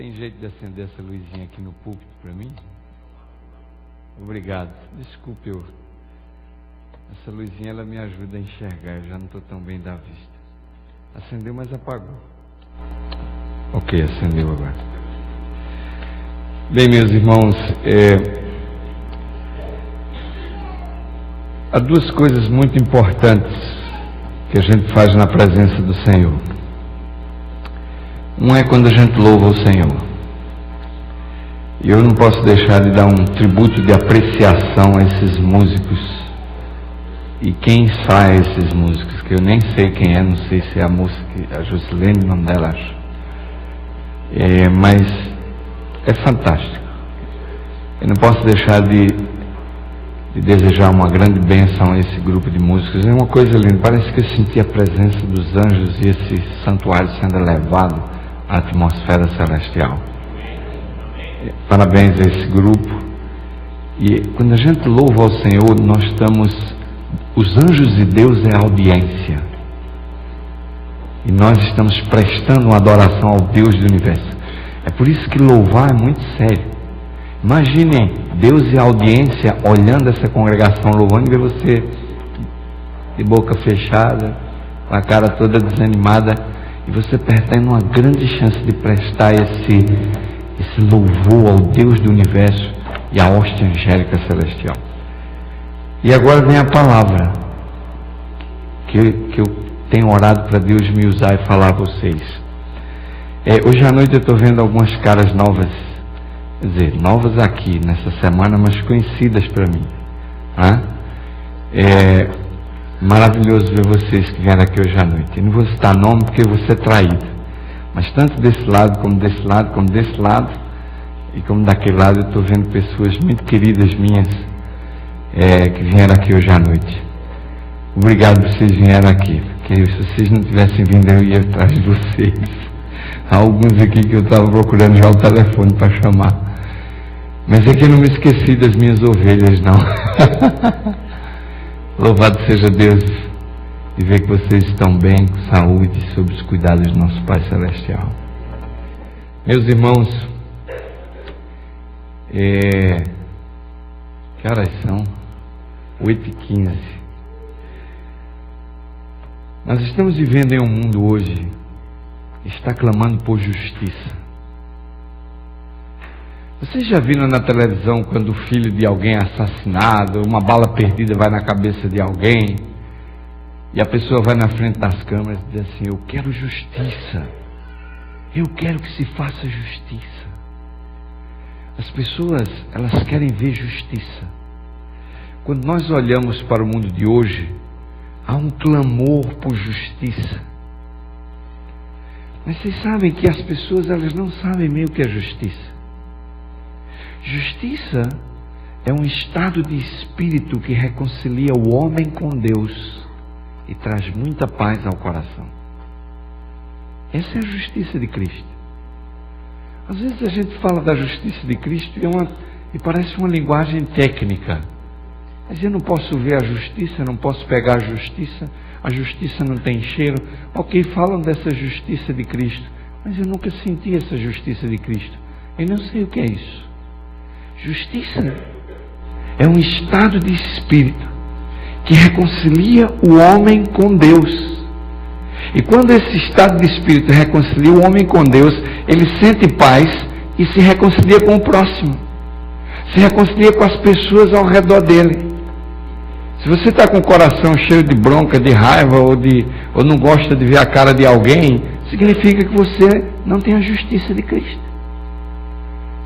Tem jeito de acender essa luzinha aqui no púlpito para mim? Obrigado. Desculpe, essa luzinha ela me ajuda a enxergar. Eu já não estou tão bem da vista. Acendeu, mas apagou. Ok, acendeu agora. Bem, meus irmãos, há duas coisas muito importantes que a gente faz na presença do Senhor. Um é quando a gente louva o Senhor. E eu não posso deixar de dar um tributo de apreciação a esses músicos. E quem faz esses músicos, que eu nem sei quem é, não sei se é a moça, a Jocelene, o nome dela, acho. Mas é fantástico. Eu não posso deixar de desejar uma grande bênção a esse grupo de músicos. É uma coisa linda, parece que eu senti a presença dos anjos e esse santuário sendo elevado à atmosfera celestial. Parabéns a esse grupo. E quando a gente louva ao Senhor, nós estamos... Os anjos de Deus é a audiência. E nós estamos prestando uma adoração ao Deus do universo. É por isso que louvar é muito sério. Imaginem Deus e a audiência olhando essa congregação louvando e ver você de boca fechada, com a cara toda desanimada, e você perdendo uma grande chance de prestar esse louvor ao Deus do universo e à hóstia angélica celestial. E agora vem a palavra que eu tenho orado para Deus me usar e falar a vocês. Hoje à noite eu estou vendo algumas caras novas, quer dizer, novas aqui nessa semana, mas conhecidas para mim. É maravilhoso ver vocês que vieram aqui hoje à noite. Eu não vou citar nome porque eu vou ser traído, mas tanto desse lado, como desse lado, como desse lado, e como daquele lado, eu estou vendo pessoas muito queridas minhas que vieram aqui hoje à noite. Obrigado por vocês vieram aqui, porque se vocês não tivessem vindo, eu ia atrás de vocês. Há alguns aqui que eu estava procurando já o telefone para chamar, mas é que eu não me esqueci das minhas ovelhas, não. Louvado seja Deus de ver que vocês estão bem, com saúde, sob os cuidados do nosso Pai Celestial. Meus irmãos, que horas são? 8h15. Nós estamos vivendo em um mundo hoje que está clamando por justiça. Vocês já viram na televisão quando o filho de alguém é assassinado, uma bala perdida vai na cabeça de alguém, e a pessoa vai na frente das câmeras e diz assim: eu quero justiça, eu quero que se faça justiça. As pessoas, elas querem ver justiça. Quando nós olhamos para o mundo de hoje, há um clamor por justiça. Mas vocês sabem que as pessoas, elas não sabem meio o que é justiça. Justiça é um estado de espírito que reconcilia o homem com Deus e traz muita paz ao coração. Essa é a justiça de Cristo. Às vezes a gente fala da justiça de Cristo e parece uma linguagem técnica. Mas eu não posso ver a justiça, não posso pegar a justiça não tem cheiro. Ok, falam dessa justiça de Cristo, mas eu nunca senti essa justiça de Cristo. Eu não sei o que é isso. Justiça é um estado de espírito que reconcilia o homem com Deus. E quando esse estado de espírito reconcilia o homem com Deus, ele sente paz e se reconcilia com o próximo, se reconcilia com as pessoas ao redor dele. Se você está com o coração cheio de bronca, de raiva ou não gosta de ver a cara de alguém, significa que você não tem a justiça de Cristo.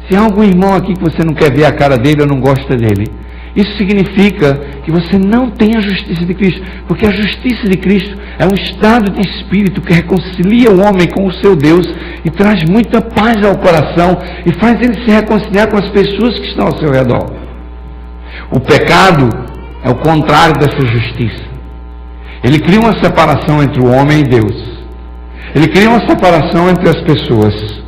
Se há algum irmão aqui que você não quer ver a cara dele ou não gosta dele, isso significa que você não tem a justiça de Cristo, porque a justiça de Cristo é um estado de espírito que reconcilia o homem com o seu Deus e traz muita paz ao coração e faz ele se reconciliar com as pessoas que estão ao seu redor. O pecado é o contrário dessa justiça. Ele cria uma separação entre o homem e Deus. Ele cria uma separação entre as pessoas.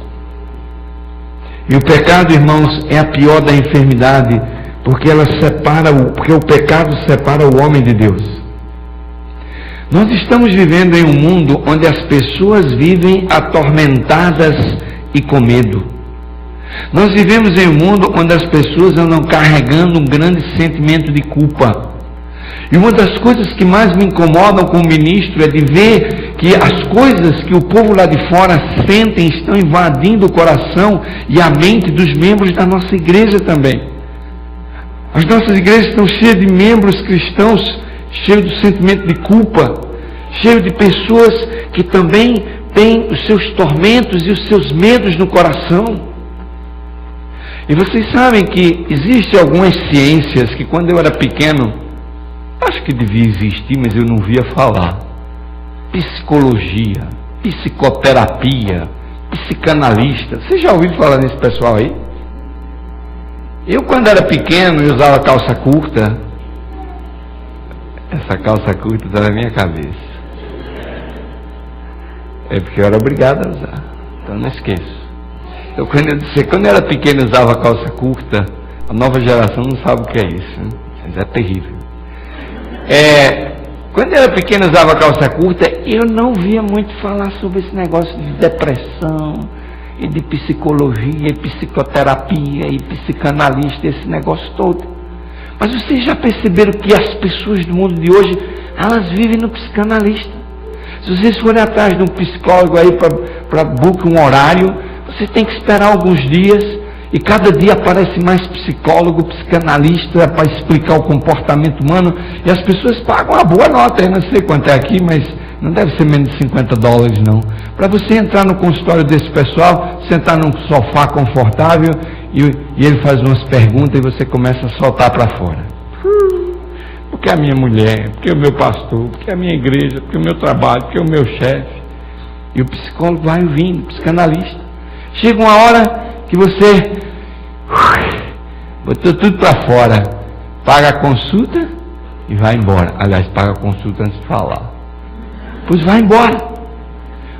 E o pecado, irmãos, é a pior da enfermidade, porque o pecado separa o homem de Deus. Nós estamos vivendo em um mundo onde as pessoas vivem atormentadas e com medo. Nós vivemos em um mundo onde as pessoas andam carregando um grande sentimento de culpa. E uma das coisas que mais me incomodam como ministro é de ver que as coisas que o povo lá de fora sentem estão invadindo o coração e a mente dos membros da nossa igreja também. As nossas igrejas estão cheias de membros cristãos, cheios do sentimento de culpa, cheios de pessoas que também têm os seus tormentos e os seus medos no coração. E vocês sabem que existem algumas ciências que quando eu era pequeno, acho que devia existir, mas eu não via falar. Psicologia, psicoterapia, psicanalista. Vocês já ouviram falar nesse pessoal aí? Eu quando era pequeno e usava calça curta, essa calça curta está na minha cabeça. É porque eu era obrigado a usar, então não esqueço. Então, quando eu era pequeno e usava calça curta, a nova geração não sabe o que é isso, né? Mas é terrível. Quando eu era pequeno e usava calça curta, eu não via muito falar sobre esse negócio de depressão, e de psicologia, e psicoterapia, e psicanalista, esse negócio todo. Mas vocês já perceberam que as pessoas do mundo de hoje, elas vivem no psicanalista. Se vocês forem atrás de um psicólogo aí para book um horário, você tem que esperar alguns dias, e cada dia aparece mais psicólogo, psicanalista, para explicar o comportamento humano, e as pessoas pagam uma boa nota, eu não sei quanto é aqui, mas não deve ser menos de $50 não, para você entrar no consultório desse pessoal, sentar num sofá confortável, e ele faz umas perguntas, e você começa a soltar para fora. Porque a minha mulher, porque o meu pastor, porque a minha igreja, porque o meu trabalho, porque o meu chefe. E o psicólogo vai ouvindo, psicanalista. Chega uma hora que você botou tudo para fora, paga a consulta e vai embora. Aliás, paga a consulta antes de falar. Pois vai embora.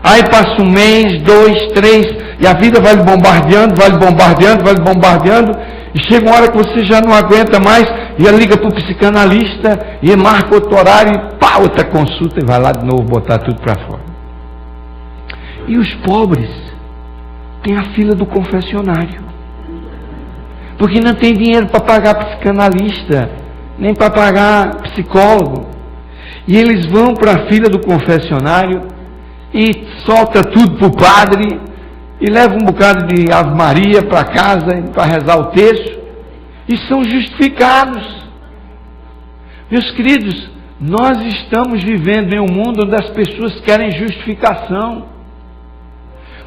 Aí passa um mês, 2, 3, e a vida vai lhe bombardeando, vai lhe bombardeando, vai lhe bombardeando, e chega uma hora que você já não aguenta mais, e liga para o psicanalista, e marca outro horário, e pá, outra consulta, e vai lá de novo botar tudo para fora. E os pobres têm a fila do confessionário, porque não tem dinheiro para pagar psicanalista, nem para pagar psicólogo, e eles vão para a fila do confessionário, e solta tudo para o padre, e leva um bocado de Ave Maria para casa, para rezar o texto, e são justificados. Meus queridos, nós estamos vivendo em um mundo onde as pessoas querem justificação.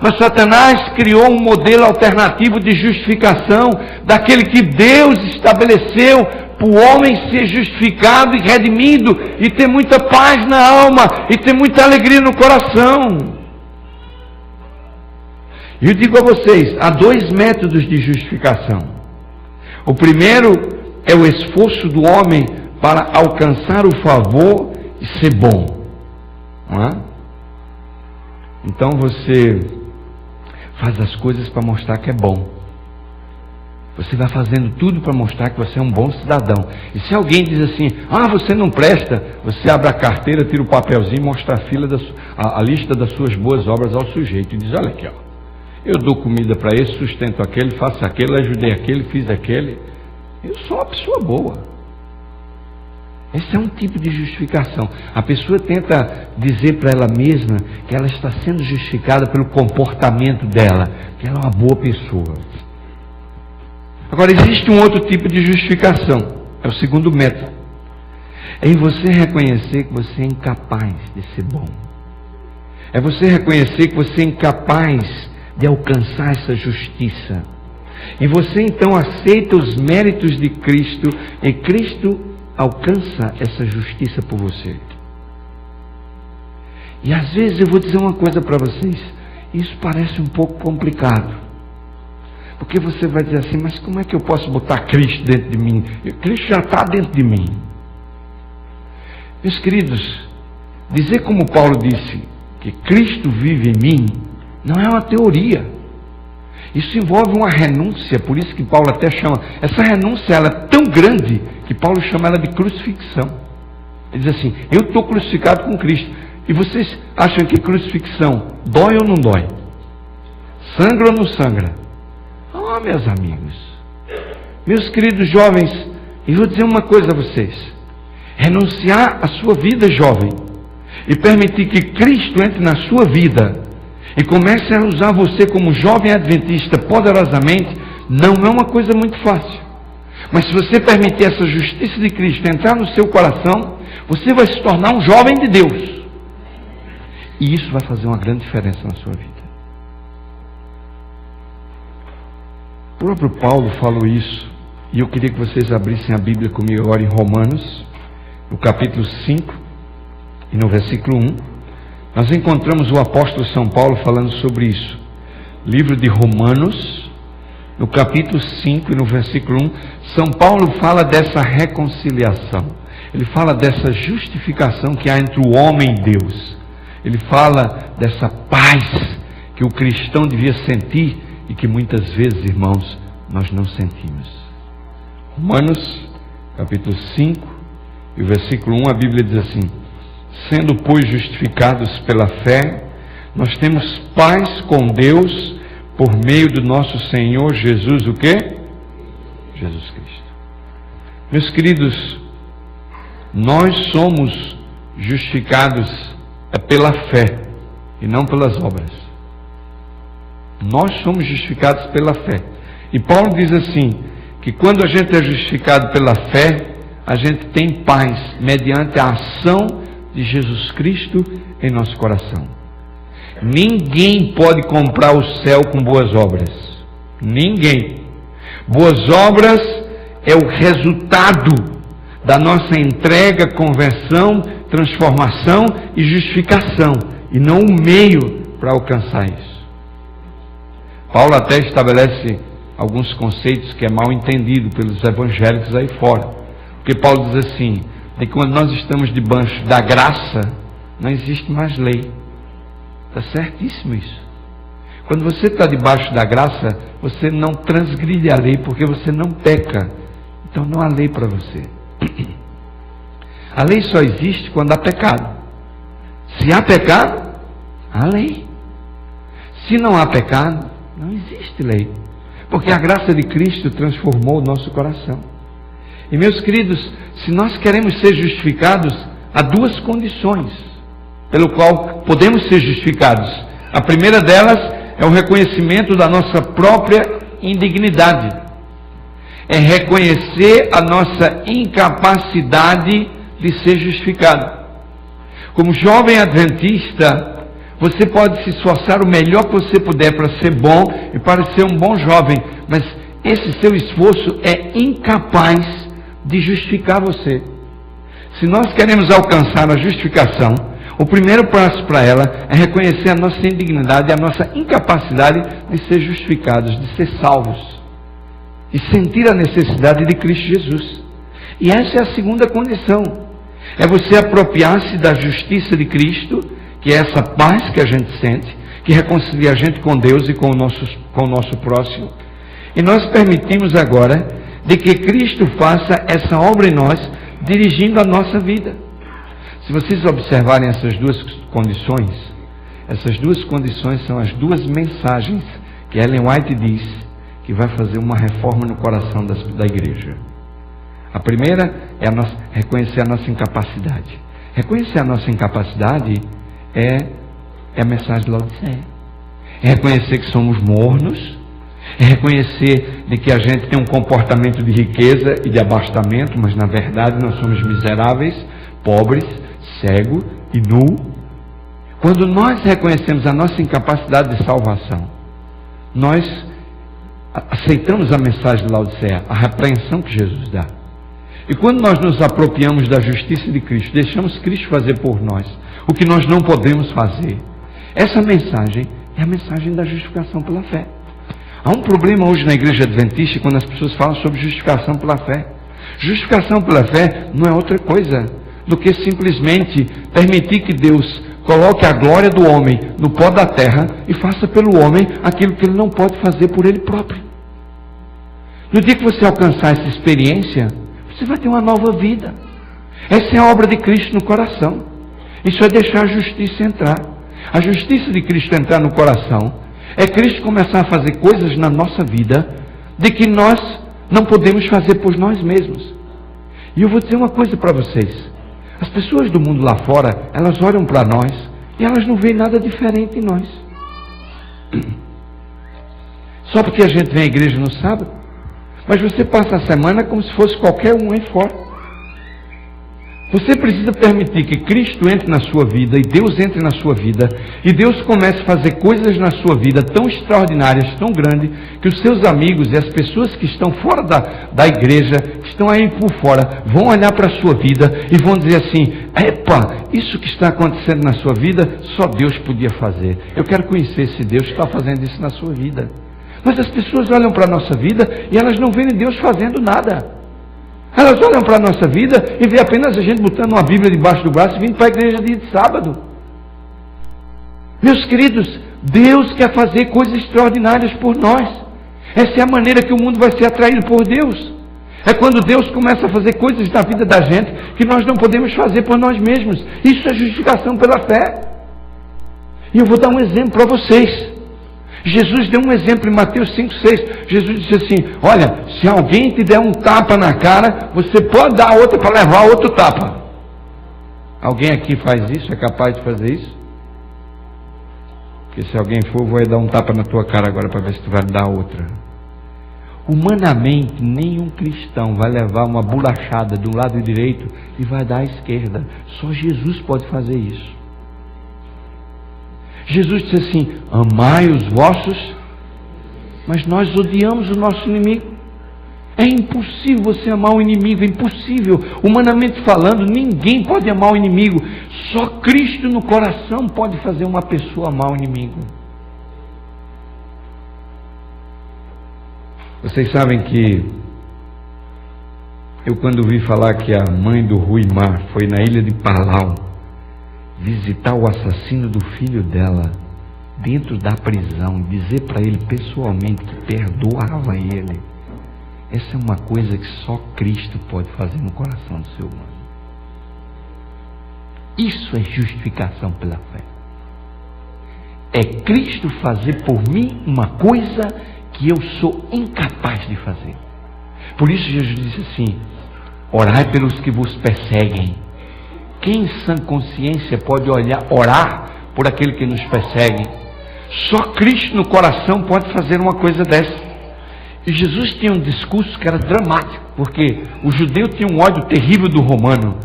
Mas Satanás criou um modelo alternativo de justificação, daquele que Deus estabeleceu para o homem ser justificado e redimido, e ter muita paz na alma, e ter muita alegria no coração. E eu digo a vocês, há 2 métodos de justificação. O primeiro é o esforço do homem para alcançar o favor e ser bom. Não é? Então você faz as coisas para mostrar que é bom. Você vai fazendo tudo para mostrar que você é um bom cidadão. E se alguém diz assim, você não presta, você abre a carteira, tira o papelzinho, mostra a lista das suas boas obras ao sujeito. E diz, olha aqui, eu dou comida para esse, sustento aquele, faço aquele, ajudei aquele, fiz aquele. Eu sou uma pessoa boa. Esse é um tipo de justificação. A pessoa tenta dizer para ela mesma que ela está sendo justificada pelo comportamento dela, que ela é uma boa pessoa. Agora, existe um outro tipo de justificação. É o segundo método. É em você reconhecer que você é incapaz de ser bom. É você reconhecer que você é incapaz de alcançar essa justiça. E você então aceita os méritos de Cristo, e Cristo alcança essa justiça por você. E às vezes eu vou dizer uma coisa para vocês, isso parece um pouco complicado. Porque você vai dizer assim, mas como é que eu posso botar Cristo dentro de mim? Cristo já está dentro de mim. Meus queridos, dizer como Paulo disse, que Cristo vive em mim, não é uma teoria. Isso envolve uma renúncia, por isso que Paulo até chama, essa renúncia ela é tão grande, que Paulo chama ela de crucifixão. Ele diz assim, eu estou crucificado com Cristo. E vocês acham que crucifixão dói ou não dói? Sangra ou não sangra? Ah, meus amigos, meus queridos jovens, eu vou dizer uma coisa a vocês: renunciar à sua vida jovem e permitir que Cristo entre na sua vida e comece a usar você como jovem adventista poderosamente, não é uma coisa muito fácil. Mas se você permitir essa justiça de Cristo entrar no seu coração, você vai se tornar um jovem de Deus. E isso vai fazer uma grande diferença na sua vida. O próprio Paulo falou isso, e eu queria que vocês abrissem a Bíblia comigo agora em Romanos, no capítulo 5 e no versículo 1. Nós encontramos o apóstolo São Paulo falando sobre isso. Livro de Romanos, no capítulo 5 e no versículo 1, São Paulo fala dessa reconciliação. Ele fala dessa justificação que há entre o homem e Deus. Ele fala dessa paz que o cristão devia sentir e que muitas vezes, irmãos, nós não sentimos. Romanos, capítulo 5 e o versículo 1, a Bíblia diz assim: sendo, pois, justificados pela fé, nós temos paz com Deus por meio do nosso Senhor Jesus, o quê? Jesus Cristo. Meus queridos, nós somos justificados pela fé e não pelas obras. Nós somos justificados pela fé. E Paulo diz assim, que quando a gente é justificado pela fé, a gente tem paz mediante a ação de Jesus Cristo em nosso coração. Ninguém pode comprar o céu com boas obras. Ninguém. Boas obras é o resultado da nossa entrega, conversão, transformação e justificação, e não o meio para alcançar isso. Paulo até estabelece alguns conceitos que é mal entendido pelos evangélicos aí fora. Porque Paulo diz assim, que quando nós estamos debaixo da graça, não existe mais lei. Está certíssimo isso. Quando você está debaixo da graça, você não transgride a lei, porque você não peca. Então não há lei para você. A lei só existe quando há pecado. Se há pecado, há lei. Se não há pecado, não existe lei. Porque a graça de Cristo transformou o nosso coração. E meus queridos, se nós queremos ser justificados, há duas condições pelo qual podemos ser justificados. A primeira delas é o reconhecimento da nossa própria indignidade. É reconhecer a nossa incapacidade de ser justificado. Como jovem adventista, você pode se esforçar o melhor que você puder para ser bom e para ser um bom jovem, mas esse seu esforço é incapaz de justificar você. Se nós queremos alcançar a justificação, o primeiro passo para ela é reconhecer a nossa indignidade e a nossa incapacidade de ser justificados, de ser salvos, e sentir a necessidade de Cristo Jesus. E essa é a segunda condição. É você apropriar-se da justiça de Cristo, que é essa paz que a gente sente, que reconcilia a gente com Deus e com o nosso próximo. E nós permitimos agora de que Cristo faça essa obra em nós, dirigindo a nossa vida. Se vocês observarem essas duas condições são as duas mensagens que Ellen White diz que vai fazer uma reforma no coração da igreja. A primeira é reconhecer a nossa incapacidade. Reconhecer a nossa incapacidade é a mensagem de Laodiceia. É reconhecer que somos mornos, é reconhecer de que a gente tem um comportamento de riqueza e de abastamento, mas na verdade nós somos miseráveis, pobres, cego e nu. Quando nós reconhecemos a nossa incapacidade de salvação, nós aceitamos a mensagem de Laodiceia, a repreensão que Jesus dá. E quando nós nos apropriamos da justiça de Cristo, deixamos Cristo fazer por nós o que nós não podemos fazer, essa mensagem é a mensagem da justificação pela fé. Há um problema hoje na igreja adventista quando as pessoas falam sobre justificação pela fé. Justificação pela fé não é outra coisa do que simplesmente permitir que Deus coloque a glória do homem no pó da terra e faça pelo homem aquilo que ele não pode fazer por ele próprio. No dia que você alcançar essa experiência, você vai ter uma nova vida. Essa é a obra de Cristo no coração. Isso é deixar a justiça entrar. A justiça de Cristo entrar no coração é Cristo começar a fazer coisas na nossa vida de que nós não podemos fazer por nós mesmos. E eu vou dizer uma coisa para vocês. As pessoas do mundo lá fora, elas olham para nós e elas não veem nada diferente em nós. Só porque a gente vem à igreja no sábado. Mas você passa a semana como se fosse qualquer um aí fora. Você precisa permitir que Cristo entre na sua vida e Deus entre na sua vida e Deus comece a fazer coisas na sua vida tão extraordinárias, tão grandes, que os seus amigos e as pessoas que estão fora da igreja, que estão aí por fora, vão olhar para a sua vida e vão dizer assim: epa, isso que está acontecendo na sua vida, só Deus podia fazer. Eu quero conhecer esse Deus que está fazendo isso na sua vida. Mas as pessoas olham para a nossa vida e elas não veem Deus fazendo nada. Elas olham para a nossa vida e vê apenas a gente botando uma Bíblia debaixo do braço e vindo para a igreja dia de sábado. Meus queridos, Deus quer fazer coisas extraordinárias por nós. Essa é a maneira que o mundo vai ser atraído por Deus. É quando Deus começa a fazer coisas na vida da gente que nós não podemos fazer por nós mesmos. Isso é justificação pela fé. E eu vou dar um exemplo para vocês. Jesus deu um exemplo em Mateus 5,6. Jesus disse assim: olha, se alguém te der um tapa na cara, você pode dar outra para levar outro tapa. Alguém aqui faz isso? É capaz de fazer isso? Porque se alguém for, eu vou dar um tapa na tua cara agora para ver se tu vai dar outra. Humanamente, nenhum cristão vai levar uma bolachada do lado direito e vai dar à esquerda. Só Jesus pode fazer isso. Jesus disse assim: amai os vossos, mas nós odiamos o nosso inimigo. É impossível você amar o inimigo, é impossível. Humanamente falando, ninguém pode amar o inimigo. Só Cristo no coração pode fazer uma pessoa amar o inimigo. Vocês sabem que eu, quando vi falar que a mãe do Rui Mar foi na ilha de Palau visitar o assassino do filho dela dentro da prisão, dizer para ele pessoalmente que perdoava ele, essa é uma coisa que só Cristo pode fazer no coração do ser humano. Isso é justificação pela fé. É Cristo fazer por mim uma coisa que eu sou incapaz de fazer. Por isso Jesus disse assim: orai pelos que vos perseguem. Quem em sã consciência pode orar por aquele que nos persegue? Só Cristo no coração pode fazer uma coisa dessa. E Jesus tinha um discurso que era dramático, porque o judeu tinha um ódio terrível do romano.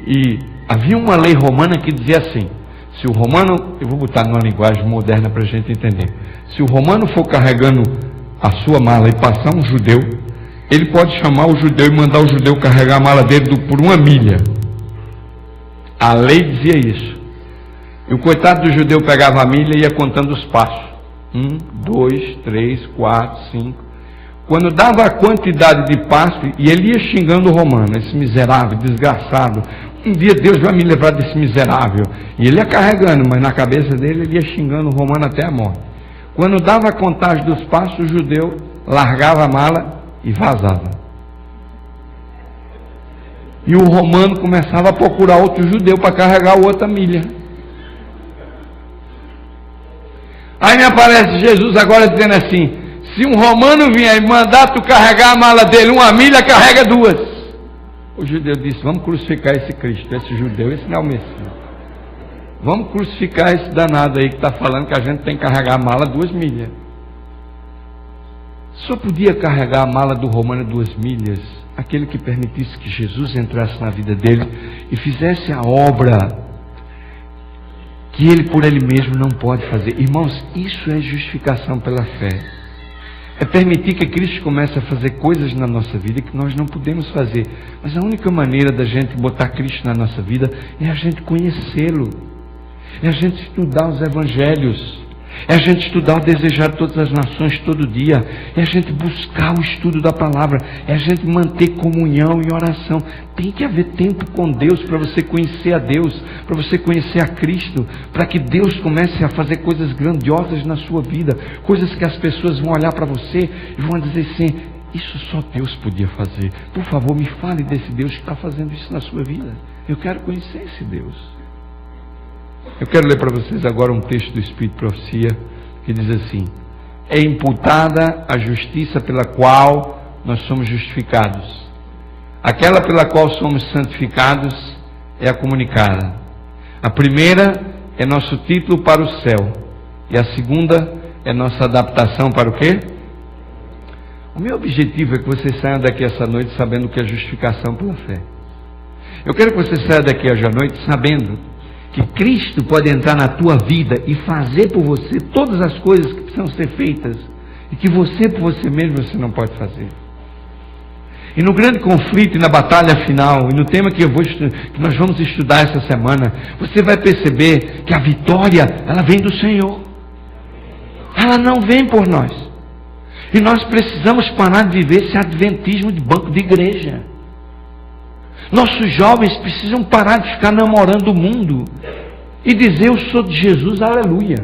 E havia uma lei romana que dizia assim: se o romano, eu vou botar numa linguagem moderna para a gente entender, se o romano for carregando a sua mala e passar um judeu, ele pode chamar o judeu e mandar o judeu carregar a mala dele por 1 milha. A lei dizia isso. E o coitado do judeu pegava a milha e ia contando os passos. 1, 2, 3, 4, 5. Quando dava a quantidade de passos, e ele ia xingando o romano, esse miserável, desgraçado. Um dia Deus vai me livrar desse miserável. E ele ia carregando, mas na cabeça dele ele ia xingando o romano até a morte. Quando dava a contagem dos passos, o judeu largava a mala e vazava. E o romano começava a procurar outro judeu para carregar outra milha. Aí me aparece Jesus agora dizendo assim: se um romano vier e mandar tu carregar a mala dele 1 milha, carrega 2. O judeu disse: vamos crucificar esse Cristo, esse judeu, esse não é o Messias. Vamos crucificar esse danado aí que está falando que a gente tem que carregar a mala 2 milhas. Só podia carregar a mala do romano 2 milhas aquele que permitisse que Jesus entrasse na vida dele e fizesse a obra que ele por ele mesmo não pode fazer. Irmãos, isso é justificação pela fé. É permitir que Cristo comece a fazer coisas na nossa vida que nós não podemos fazer. Mas a única maneira da gente botar Cristo na nossa vida é a gente conhecê-lo. É a gente estudar os evangelhos. É a gente estudar o desejar de todas as nações todo dia. É a gente buscar o estudo da palavra. É a gente manter comunhão e oração. Tem que haver tempo com Deus para você conhecer a Deus, para você conhecer a Cristo, para que Deus comece a fazer coisas grandiosas na sua vida, coisas que as pessoas vão olhar para você e vão dizer assim: isso só Deus podia fazer. Por favor, me fale desse Deus que está fazendo isso na sua vida. Eu quero conhecer esse Deus. Eu quero ler para vocês agora um texto do Espírito de Profecia que diz assim: é imputada a justiça pela qual nós somos justificados. Aquela pela qual somos santificados é a comunicada. A primeira é nosso título para o céu. E a segunda é nossa adaptação para o quê? O meu objetivo é que você saia daqui essa noite sabendo o que é justificação pela fé. Eu quero que você saia daqui hoje à noite sabendo que Cristo pode entrar na tua vida e fazer por você todas as coisas que precisam ser feitas e que você por você mesmo você não pode fazer. E no grande conflito e na batalha final, e no tema que nós vamos estudar essa semana, você vai perceber que a vitória, ela vem do Senhor. Ela não vem por nós. E nós precisamos parar de viver esse adventismo de banco de igreja. Nossos jovens precisam parar de ficar namorando o mundo e dizer: eu sou de Jesus, aleluia.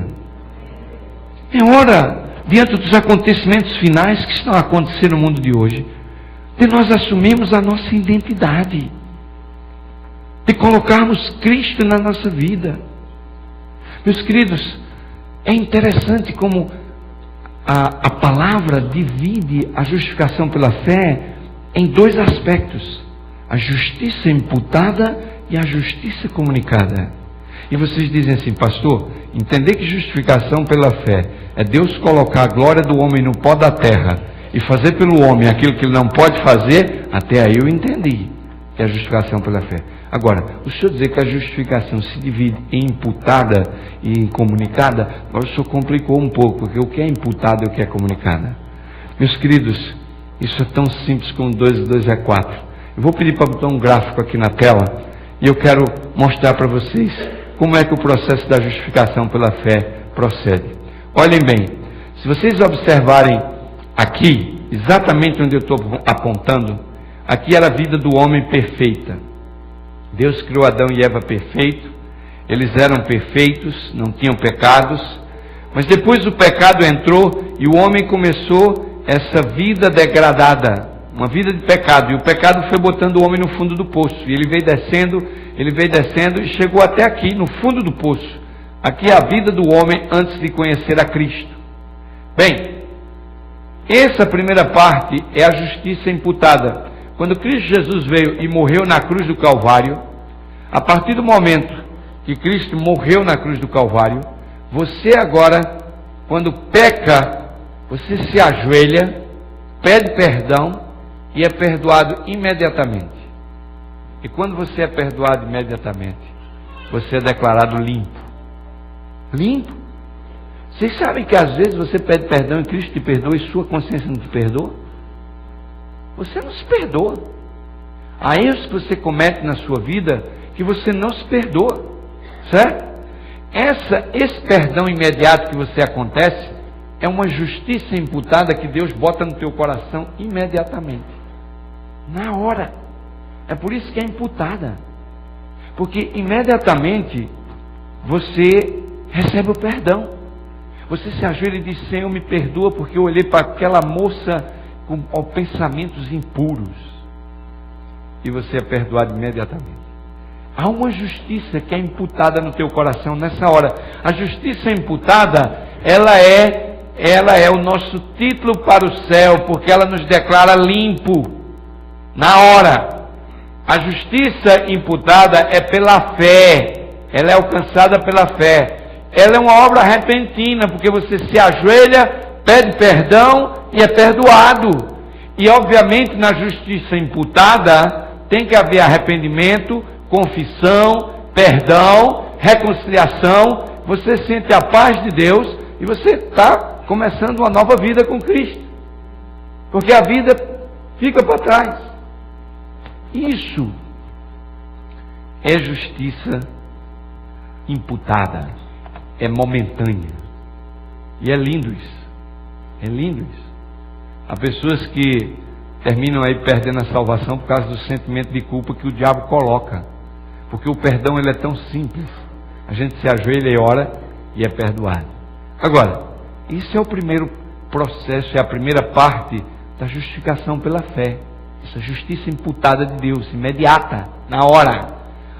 É hora, diante dos acontecimentos finais que estão acontecendo no mundo de hoje, de nós assumirmos a nossa identidade, de colocarmos Cristo na nossa vida. Meus queridos, é interessante como a palavra divide a justificação pela fé em dois aspectos: a justiça imputada e a justiça comunicada. E vocês dizem assim: pastor, entender que justificação pela fé é Deus colocar a glória do homem no pó da terra e fazer pelo homem aquilo que ele não pode fazer, até aí eu entendi que é a justificação pela fé. Agora, o senhor dizer que a justificação se divide em imputada e em comunicada, agora o senhor complicou um pouco, porque o que é imputada e o que é comunicada? Meus queridos, isso é tão simples como 2 e 2 é 4. Eu vou pedir para botar um gráfico aqui na tela e eu quero mostrar para vocês como é que o processo da justificação pela fé procede. Olhem bem, se vocês observarem aqui, exatamente onde eu estou apontando, aqui era a vida do homem perfeita. Deus criou Adão e Eva perfeito, eles eram perfeitos, não tinham pecados, mas depois o pecado entrou e o homem começou essa vida degradada, uma vida de pecado, e o pecado foi botando o homem no fundo do poço, e ele veio descendo e chegou até aqui, no fundo do poço. Aqui é a vida do homem antes de conhecer a Cristo. Bem, essa primeira parte é a justiça imputada. Quando Cristo Jesus veio e morreu na cruz do Calvário, a partir do momento que Cristo morreu na cruz do Calvário, você agora, quando peca, você se ajoelha, pede perdão e é perdoado imediatamente. E quando você é perdoado imediatamente, você é declarado limpo. Limpo? Vocês sabem que às vezes você pede perdão e Cristo te perdoa e sua consciência não te perdoa? Você não se perdoa. Há erros que você comete na sua vida que você não se perdoa, certo? Esse perdão imediato que você acontece é uma justiça imputada que Deus bota no teu coração imediatamente, na hora. É por isso que é imputada, porque imediatamente você recebe o perdão. Você se ajoelha e diz: Senhor, me perdoa porque eu olhei para aquela moça com pensamentos impuros. E você é perdoado imediatamente. Há uma justiça que é imputada no teu coração nessa hora. A justiça imputada, ela é o nosso título para o céu, porque ela nos declara limpo na hora. A justiça imputada é pela fé. Ela é alcançada pela fé. Ela é uma obra repentina, porque você se ajoelha, pede perdão e é perdoado. E obviamente na justiça imputada tem que haver arrependimento, confissão, perdão, reconciliação. Você sente a paz de Deus e você está começando uma nova vida com Cristo, porque a vida fica para trás. Isso é justiça imputada, é momentânea. E é lindo isso. É lindo isso. Há pessoas que terminam aí perdendo a salvação por causa do sentimento de culpa que o diabo coloca. Porque o perdão ele é tão simples. A gente se ajoelha e ora e é perdoado. Agora, isso é o primeiro processo, é a primeira parte da justificação pela fé. Essa justiça imputada de Deus, imediata, na hora.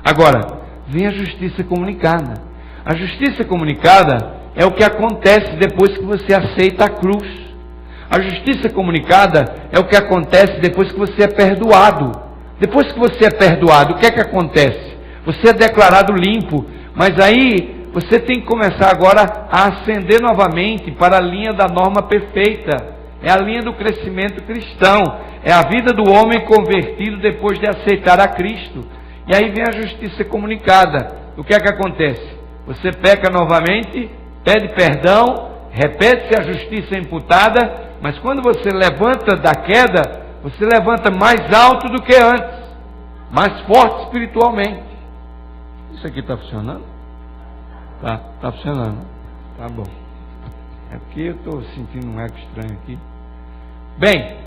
Agora, vem a justiça comunicada. A justiça comunicada é o que acontece depois que você aceita a cruz. A justiça comunicada é o que acontece depois que você é perdoado. Depois que você é perdoado, o que é que acontece? Você é declarado limpo, mas aí você tem que começar agora a ascender novamente para a linha da norma perfeita. É a linha do crescimento cristão. É a vida do homem convertido depois de aceitar a Cristo. E aí vem a justiça comunicada. O que é que acontece? Você peca novamente, pede perdão, repete-se a justiça imputada, mas quando você levanta da queda, você levanta mais alto do que antes, mais forte espiritualmente. Isso aqui está funcionando? Está funcionando. Tá bom. É porque eu estou sentindo um eco estranho aqui. Bem,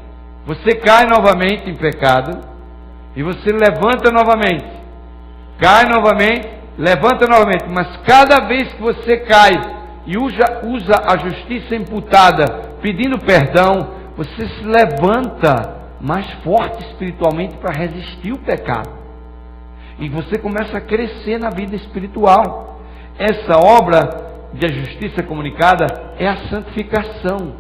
você cai novamente em pecado, e você levanta novamente, cai novamente, levanta novamente, mas cada vez que você cai e usa a justiça imputada pedindo perdão, você se levanta mais forte espiritualmente para resistir o pecado. E você começa a crescer na vida espiritual. Essa obra de justiça comunicada é a santificação.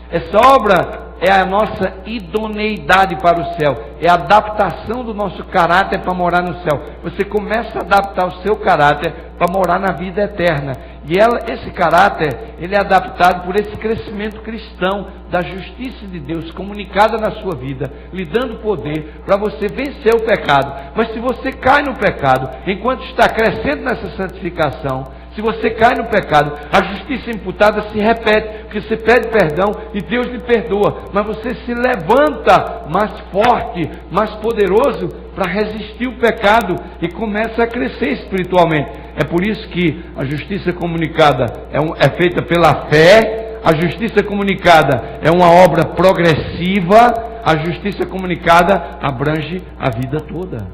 Essa obra é a nossa idoneidade para o céu, é a adaptação do nosso caráter para morar no céu. Você começa a adaptar o seu caráter para morar na vida eterna. E esse caráter, ele é adaptado por esse crescimento cristão da justiça de Deus comunicada na sua vida, lhe dando poder para você vencer o pecado. Mas se você cai no pecado, enquanto está crescendo nessa santificação, se você cai no pecado, a justiça imputada se repete, porque você pede perdão e Deus lhe perdoa, mas você se levanta mais forte, mais poderoso para resistir o pecado e começa a crescer espiritualmente. É por isso que a justiça comunicada é feita pela fé, a justiça comunicada é uma obra progressiva, a justiça comunicada abrange a vida toda.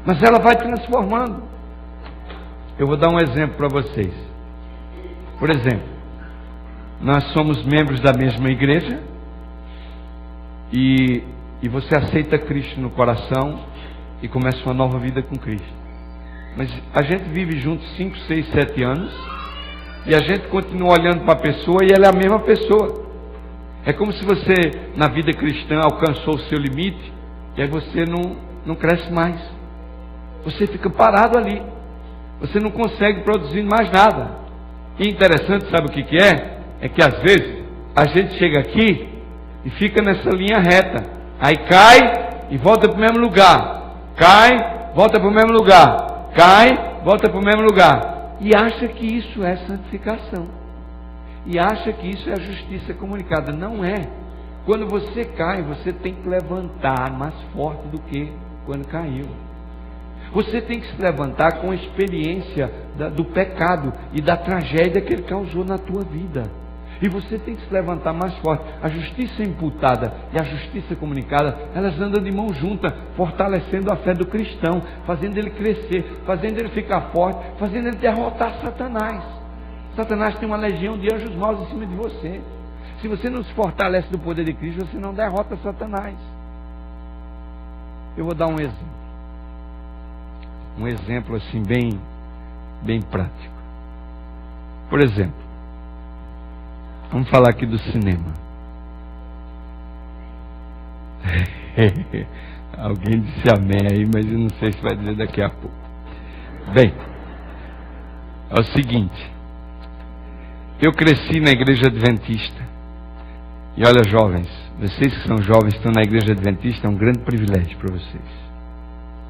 Mas ela vai transformando. Eu vou dar um exemplo para vocês. Por exemplo, nós somos membros da mesma igreja e você aceita Cristo no coração e começa uma nova vida com Cristo. Mas a gente vive juntos 5, 6, 7 anos e a gente continua olhando para a pessoa e ela é a mesma pessoa. É como se você, na vida cristã, alcançou o seu limite e aí você não cresce mais. Você fica parado ali. Você não consegue produzir mais nada. E interessante, sabe o que é? É que às vezes a gente chega aqui e fica nessa linha reta. Aí cai e volta para o mesmo lugar. Cai, volta para o mesmo lugar. Cai, volta para o mesmo lugar. E acha que isso é santificação. E acha que isso é a justiça comunicada. Não é. Quando você cai, você tem que levantar mais forte do que quando caiu. Você tem que se levantar com a experiência do pecado e da tragédia que ele causou na tua vida. E você tem que se levantar mais forte. A justiça imputada e a justiça comunicada, elas andam de mão junta, fortalecendo a fé do cristão, fazendo ele crescer, fazendo ele ficar forte, fazendo ele derrotar Satanás. Satanás tem uma legião de anjos maus em cima de você. Se você não se fortalece do poder de Cristo, você não derrota Satanás. Eu vou dar um exemplo. Um exemplo assim bem prático. Por exemplo, vamos falar aqui do cinema. Alguém disse amém aí, mas eu não sei se vai dizer daqui a pouco. Bem, é o seguinte. Eu cresci na igreja adventista. E olha, jovens, vocês que são jovens, estão na igreja adventista, é um grande privilégio para vocês.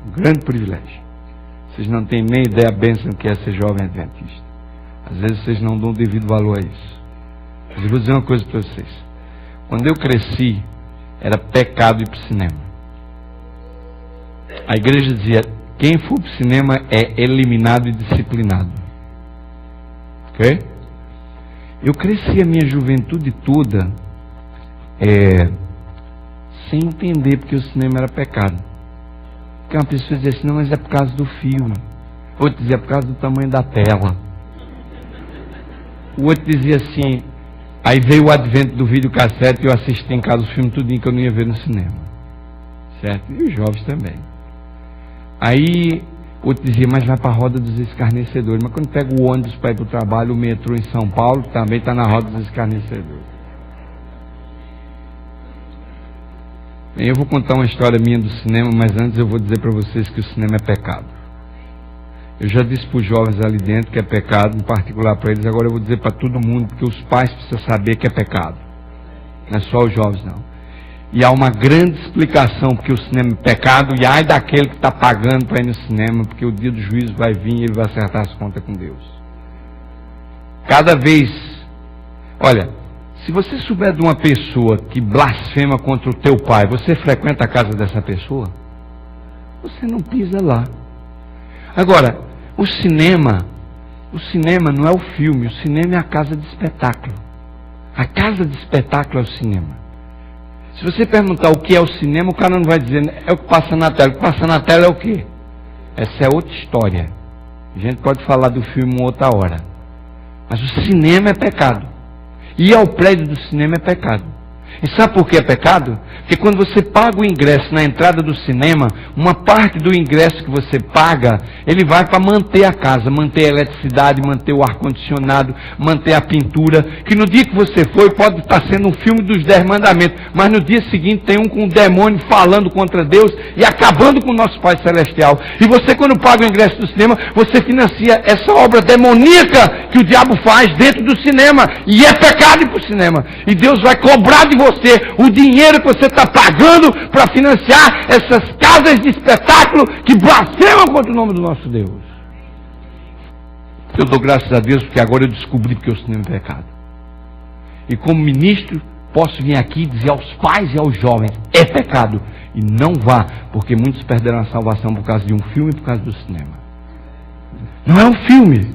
Um grande privilégio. Vocês não têm nem ideia a bênção que é ser jovem adventista. Às vezes vocês não dão devido valor a isso. Mas eu vou dizer uma coisa para vocês. Quando eu cresci, era pecado ir para o cinema. A igreja dizia, quem for para o cinema é eliminado e disciplinado. Ok? Eu cresci a minha juventude toda sem entender porque o cinema era pecado. Porque uma pessoa dizia assim, não, mas é por causa do filme. Outro dizia, por causa do tamanho da tela. O outro dizia assim, aí veio o advento do videocassete e eu assisti em casa o filme tudinho que eu não ia ver no cinema. Certo? E os jovens também. Aí, Outro dizia, mas vai para a roda dos escarnecedores. Mas quando pega o ônibus para ir para o trabalho, o metrô em São Paulo, também está na roda dos escarnecedores. Bem, eu vou contar uma história minha do cinema, mas antes eu vou dizer para vocês que o cinema é pecado. Eu já disse para os jovens ali dentro que é pecado, em particular para eles, agora eu vou dizer para todo mundo, porque os pais precisam saber que é pecado. Não é só os jovens, não. E há uma grande explicação porque o cinema é pecado, e ai daquele que está pagando para ir no cinema, porque o dia do juízo vai vir e ele vai acertar as contas com Deus. Cada vez, olha, se você souber de uma pessoa que blasfema contra o teu pai, você frequenta a casa dessa pessoa? Você não pisa lá. Agora, o cinema não é o filme, o cinema é a casa de espetáculo. A casa de espetáculo é o cinema. Se você perguntar o que é o cinema, o cara não vai dizer, é o que passa na tela. O que passa na tela é o quê? Essa é outra história. A gente pode falar do filme uma outra hora. Mas o cinema é pecado. Ir ao prédio do cinema é pecado. E sabe por que é pecado? Porque quando você paga o ingresso na entrada do cinema, uma parte do ingresso que você paga, ele vai para manter a casa, manter a eletricidade, manter o ar-condicionado, manter a pintura, que no dia que você foi pode estar sendo um filme dos 10 mandamentos, mas no dia seguinte tem um com o demônio falando contra Deus e acabando com o nosso Pai Celestial. E você, quando paga o ingresso do cinema, você financia essa obra demoníaca que o diabo faz dentro do cinema, e é pecado ir para o cinema. E Deus vai cobrar de você o dinheiro que você está pagando para financiar essas casas de espetáculo que blasfemam contra o nome do nosso Deus. Eu dou graças a Deus porque agora eu descobri que o cinema é pecado. E como ministro, posso vir aqui e dizer aos pais e aos jovens, é pecado. E não vá, porque muitos perderam a salvação por causa de um filme e por causa do cinema. Não é um filme.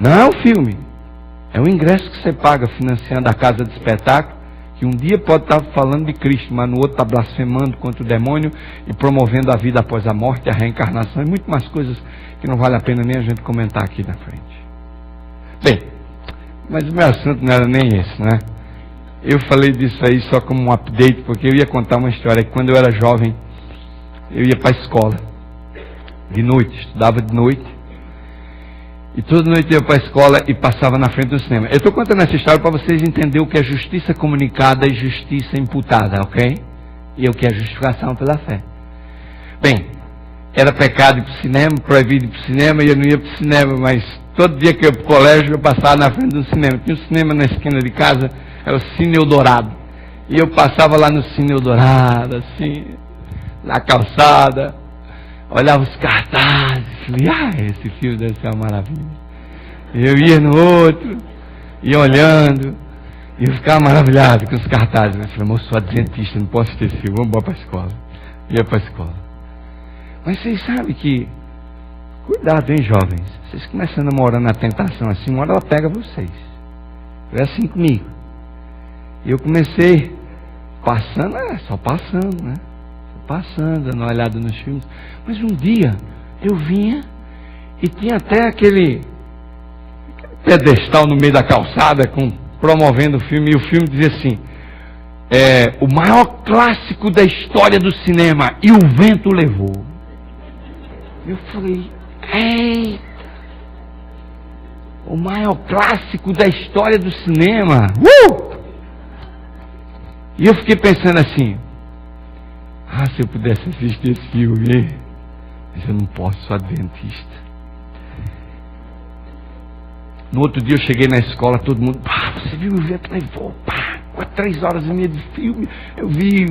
Não é um filme. É o ingresso que você paga financiando a casa de espetáculo, que um dia pode estar falando de Cristo, mas no outro está blasfemando contra o demônio e promovendo a vida após a morte, a reencarnação e muito mais coisas que não vale a pena nem a gente comentar aqui na frente. Bem, mas o meu assunto não era nem esse, né? Eu falei disso aí só como um update, porque eu ia contar uma história que quando eu era jovem, eu ia para a escola, de noite, estudava de noite, e toda noite eu ia para a escola e passava na frente do cinema. Eu estou contando essa história para vocês entenderem o que é justiça comunicada e justiça imputada, ok? E o que é justificação pela fé. Bem, era pecado ir para o cinema, proibido ir para o cinema, e eu não ia para o cinema, mas todo dia que eu ia para o colégio, eu passava na frente do cinema. Tinha um cinema na esquina de casa, era o Cine Eldorado. E eu passava lá no Cine Eldorado, assim, na calçada, olhava os cartazes, falei, esse filme deve ser uma maravilha. Eu ia no outro, ia olhando, e eu ficava maravilhado com os cartazes. Eu falei, moço, sou adventista, não posso ter esse filme, vamos embora para a escola. Ia para a escola. Mas vocês sabem que, cuidado, hein, jovens, vocês começam a namorar na tentação assim, uma hora ela pega vocês. Foi assim comigo. E eu comecei passando, só passando, né? Passando, dando uma olhada nos filmes. Mas um dia eu vinha e tinha até aquele pedestal no meio da calçada promovendo o filme, e o filme dizia assim, o maior clássico da história do cinema, E o Vento Levou. Eu falei, eita, o maior clássico da história do cinema. E eu fiquei pensando assim, se eu pudesse assistir esse filme, mas eu não posso, sou adventista. No outro dia eu cheguei na escola, todo mundo, você viu o Vento Levou, 3 horas e meia de filme, eu vi,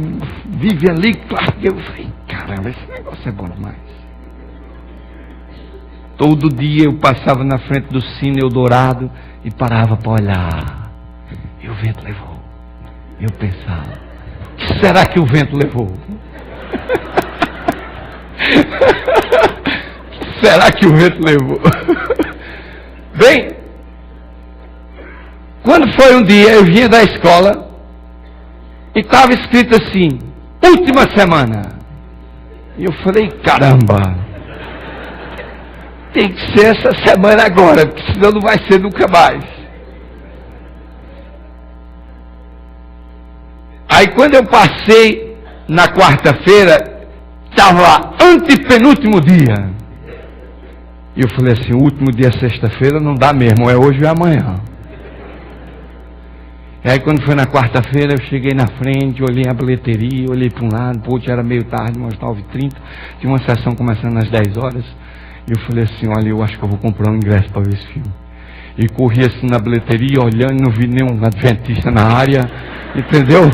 vive ali, claro que eu falei, caramba, esse negócio é bom demais. Todo dia eu passava na frente do Cine Eldorado e parava para olhar, e o vento levou. Eu pensava, o que será que o vento levou? Será que o vento levou? Bem, quando foi um dia, eu vinha da escola e estava escrito assim, última semana. E eu falei, caramba, tem que ser essa semana agora, porque senão não vai ser nunca mais. Aí quando eu passei na quarta-feira, estava lá, antepenúltimo dia. E eu falei assim, o último dia, sexta-feira, não dá mesmo, é hoje ou é amanhã. E aí quando foi na quarta-feira, eu cheguei na frente, olhei a bilheteria, olhei para um lado, pô, já era meio tarde, umas 9h30, tinha uma sessão começando às 10 horas, e eu falei assim, olha, eu acho que eu vou comprar um ingresso para ver esse filme. E corri assim na bilheteria, olhando, não vi nenhum adventista na área, entendeu?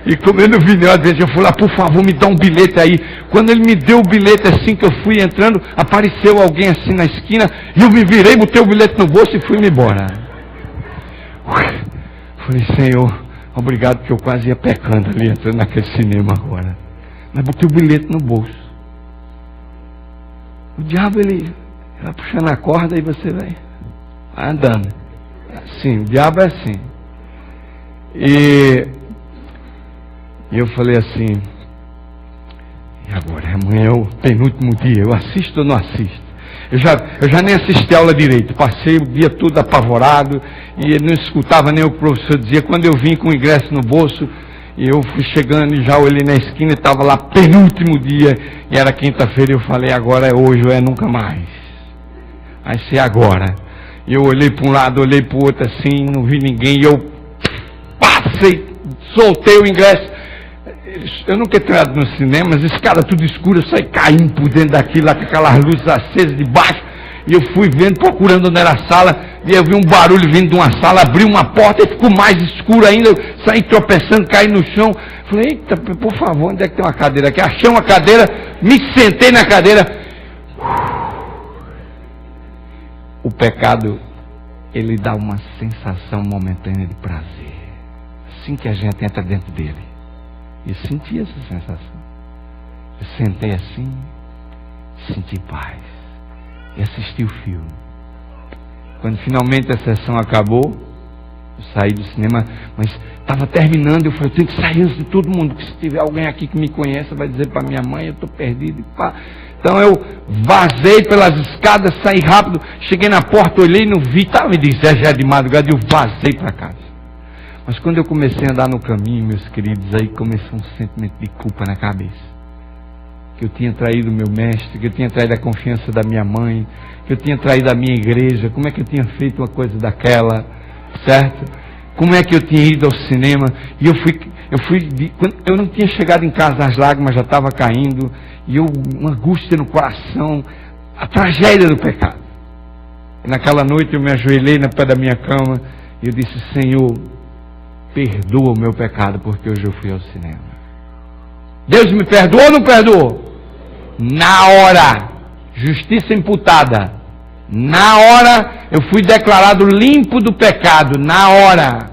E como eu não vi nenhum adventista, eu fui lá, por favor, me dá um bilhete aí. Quando ele me deu o bilhete, assim que eu fui entrando, apareceu alguém assim na esquina, e eu me virei, botei o bilhete no bolso e fui-me embora. Falei, Senhor, obrigado, porque eu quase ia pecando ali, entrando naquele cinema agora. Mas botei o bilhete no bolso. O diabo, ele vai puxando a corda e você vai andando. Assim, o diabo é assim. E eu falei assim, e agora? Amanhã é o penúltimo dia, eu assisto ou não assisto? Eu já nem assisti a aula direito, passei o dia todo apavorado, e não escutava nem o que o professor dizia. Quando eu vim com o ingresso no bolso, e eu fui chegando e já olhei na esquina e estava lá, penúltimo dia, e era quinta-feira, eu falei, agora é hoje ou é nunca mais. Vai ser agora. E eu olhei para um lado, olhei para o outro assim, não vi ninguém, e eu passei, soltei o ingresso. Eu nunca tinha entrado no cinema, mas esse cara tudo escuro, eu saí caindo por dentro daquilo, lá com aquelas luzes acesas de baixo, e eu fui vendo, procurando onde era a sala, e eu vi um barulho vindo de uma sala, abri uma porta e ficou mais escuro ainda, eu saí tropeçando, caí no chão, falei, eita, por favor, onde é que tem uma cadeira aqui? Achei uma cadeira, me sentei na cadeira. O pecado, ele dá uma sensação momentânea de prazer, assim que a gente entra dentro dele. Eu senti essa sensação. Eu sentei assim, senti paz. E assisti o filme. Quando finalmente a sessão acabou, eu saí do cinema, mas estava terminando, eu falei, eu tenho que sair antes de todo mundo, porque se tiver alguém aqui que me conheça, vai dizer para minha mãe, eu estou perdido. Então eu vazei pelas escadas, saí rápido, cheguei na porta, olhei, não vi, estava me dizendo já de madrugada, e eu vazei para casa. Mas quando eu comecei a andar no caminho, meus queridos, aí começou um sentimento de culpa na cabeça. Que eu tinha traído o meu mestre, que eu tinha traído a confiança da minha mãe, que eu tinha traído a minha igreja, como é que eu tinha feito uma coisa daquela, certo? Como é que eu tinha ido ao cinema, e eu não tinha chegado em casa, as lágrimas já estavam caindo, e uma angústia no coração, a tragédia do pecado. E naquela noite eu me ajoelhei na pé da minha cama, e eu disse, Senhor, perdoa o meu pecado, porque hoje eu fui ao cinema. Deus me perdoou ou não perdoou? Na hora, justiça imputada. Na hora, eu fui declarado limpo do pecado. Na hora.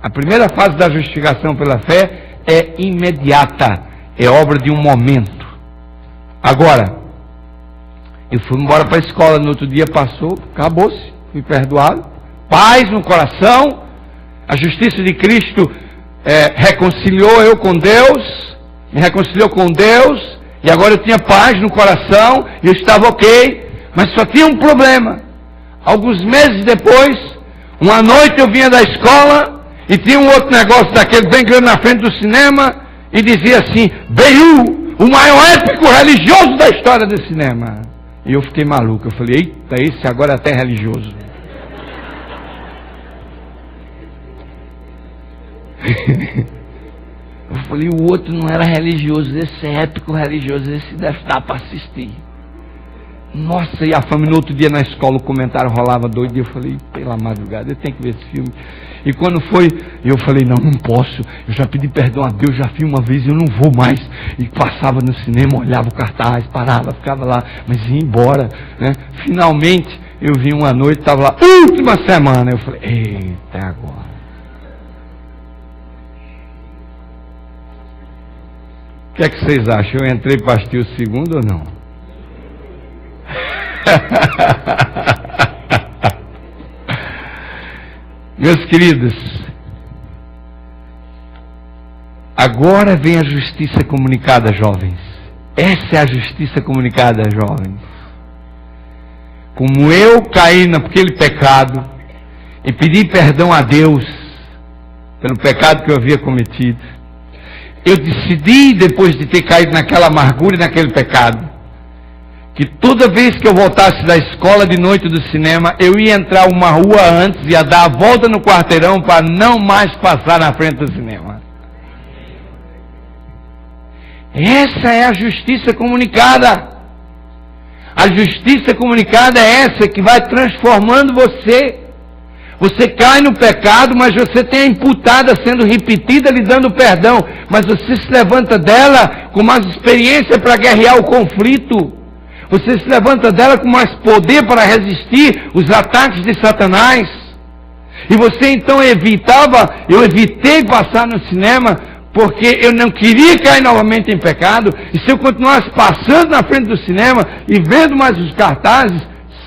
A primeira fase da justificação pela fé é imediata. É obra de um momento. Agora, eu fui embora para a escola, no outro dia passou, acabou-se, fui perdoado. Paz no coração. A justiça de Cristo reconciliou eu com Deus, me reconciliou com Deus, e agora eu tinha paz no coração, e eu estava ok, mas só tinha um problema. Alguns meses depois, uma noite eu vinha da escola, e tinha um outro negócio daquele bem grande na frente do cinema, e dizia assim, Ben-Hur, o maior épico religioso da história do cinema. E eu fiquei maluco, eu falei, eita, esse agora é até religioso. Eu falei, o outro não era religioso, esse é épico religioso, esse deve dar para assistir. Nossa, e a fama, no outro dia na escola o comentário rolava doido, e eu falei, pela madrugada, eu tenho que ver esse filme. E quando foi, eu falei, não posso, eu já pedi perdão a Deus, já fui uma vez, eu não vou mais. E passava no cinema, olhava o cartaz, parava, ficava lá, mas ia embora, né? Finalmente, eu vi uma noite, estava lá, última semana, eu falei, eita, agora. O que é que vocês acham? Eu entrei para assistir o segundo ou não? Meus queridos, agora vem a justiça comunicada, jovens. Essa é a justiça comunicada, jovens. Como eu caí naquele pecado e pedi perdão a Deus pelo pecado que eu havia cometido, eu decidi, depois de ter caído naquela amargura e naquele pecado, que toda vez que eu voltasse da escola de noite do cinema, eu ia entrar uma rua antes, ia dar a volta no quarteirão para não mais passar na frente do cinema. Essa é a justiça comunicada. A justiça comunicada é essa que vai transformando você. Você cai no pecado, mas você tem a imputada sendo repetida, lhe dando perdão. Mas você se levanta dela com mais experiência para guerrear o conflito. Você se levanta dela com mais poder para resistir os ataques de Satanás. E você então eu evitei passar no cinema, porque eu não queria cair novamente em pecado. E se eu continuasse passando na frente do cinema e vendo mais os cartazes,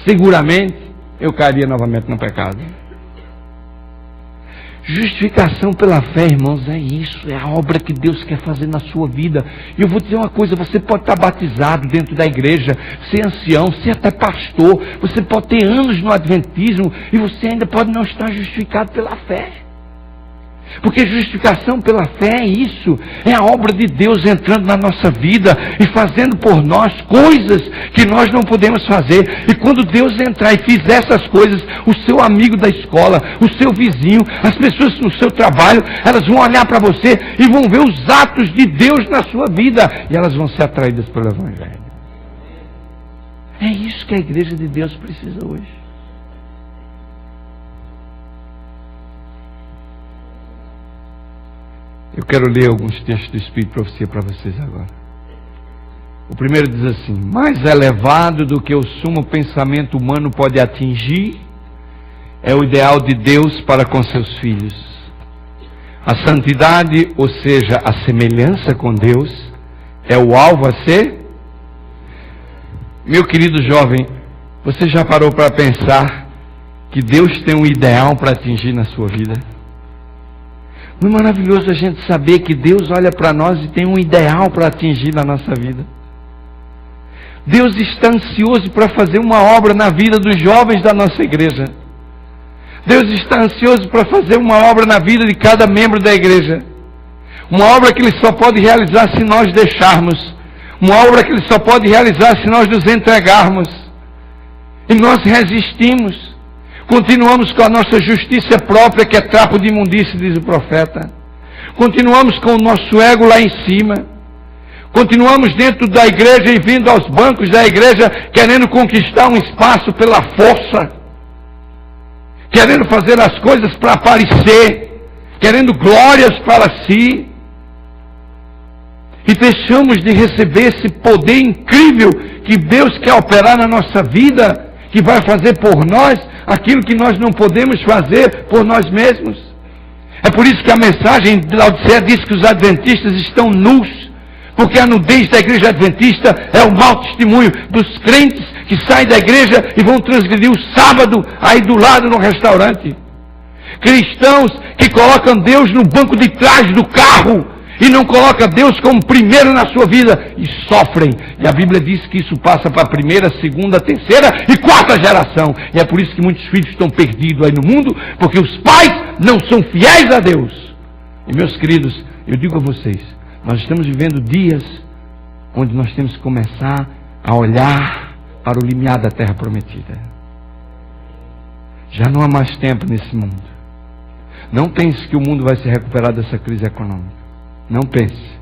seguramente eu cairia novamente no pecado. Justificação pela fé, irmãos, é isso, é a obra que Deus quer fazer na sua vida. E eu vou dizer uma coisa, você pode estar batizado dentro da igreja, ser ancião, ser até pastor, você pode ter anos no adventismo e você ainda pode não estar justificado pela fé. Porque justificação pela fé é isso, é a obra de Deus entrando na nossa vida e fazendo por nós coisas que nós não podemos fazer. E quando Deus entrar e fizer essas coisas, o seu amigo da escola, o seu vizinho, as pessoas no seu trabalho, elas vão olhar para você e vão ver os atos de Deus na sua vida e elas vão ser atraídas pelo Evangelho. É isso que a igreja de Deus precisa hoje. Eu quero ler alguns textos do Espírito de Profecia para vocês agora. O primeiro diz assim: mais elevado do que o sumo pensamento humano pode atingir é o ideal de Deus para com seus filhos. A santidade, ou seja, a semelhança com Deus, é o alvo a ser. Meu querido jovem, você já parou para pensar que Deus tem um ideal para atingir na sua vida? Não é maravilhoso a gente saber que Deus olha para nós e tem um ideal para atingir na nossa vida? Deus está ansioso para fazer uma obra na vida dos jovens da nossa igreja. Deus está ansioso para fazer uma obra na vida de cada membro da igreja. Uma obra que Ele só pode realizar se nós deixarmos. Uma obra que Ele só pode realizar se nós nos entregarmos. E nós resistimos. Continuamos com a nossa justiça própria, que é trapo de imundície, diz o profeta. Continuamos com o nosso ego lá em cima. Continuamos dentro da igreja e vindo aos bancos da igreja, querendo conquistar um espaço pela força. Querendo fazer as coisas para aparecer. Querendo glórias para si. E deixamos de receber esse poder incrível que Deus quer operar na nossa vida, que vai fazer por nós aquilo que nós não podemos fazer por nós mesmos. É por isso que a mensagem de Laodiceia diz que os adventistas estão nus, porque a nudez da igreja adventista é o mau testemunho dos crentes que saem da igreja e vão transgredir o sábado aí do lado no restaurante. Cristãos que colocam Deus no banco de trás do carro e não coloca Deus como primeiro na sua vida e sofrem. E a Bíblia diz que isso passa para a primeira, segunda, terceira e quarta geração. E é por isso que muitos filhos estão perdidos aí no mundo, porque os pais não são fiéis a Deus. E meus queridos, eu digo a vocês, nós estamos vivendo dias onde nós temos que começar a olhar para o limiar da terra prometida. Já não há mais tempo nesse mundo. Não pense que o mundo vai se recuperar dessa crise econômica. Não pense,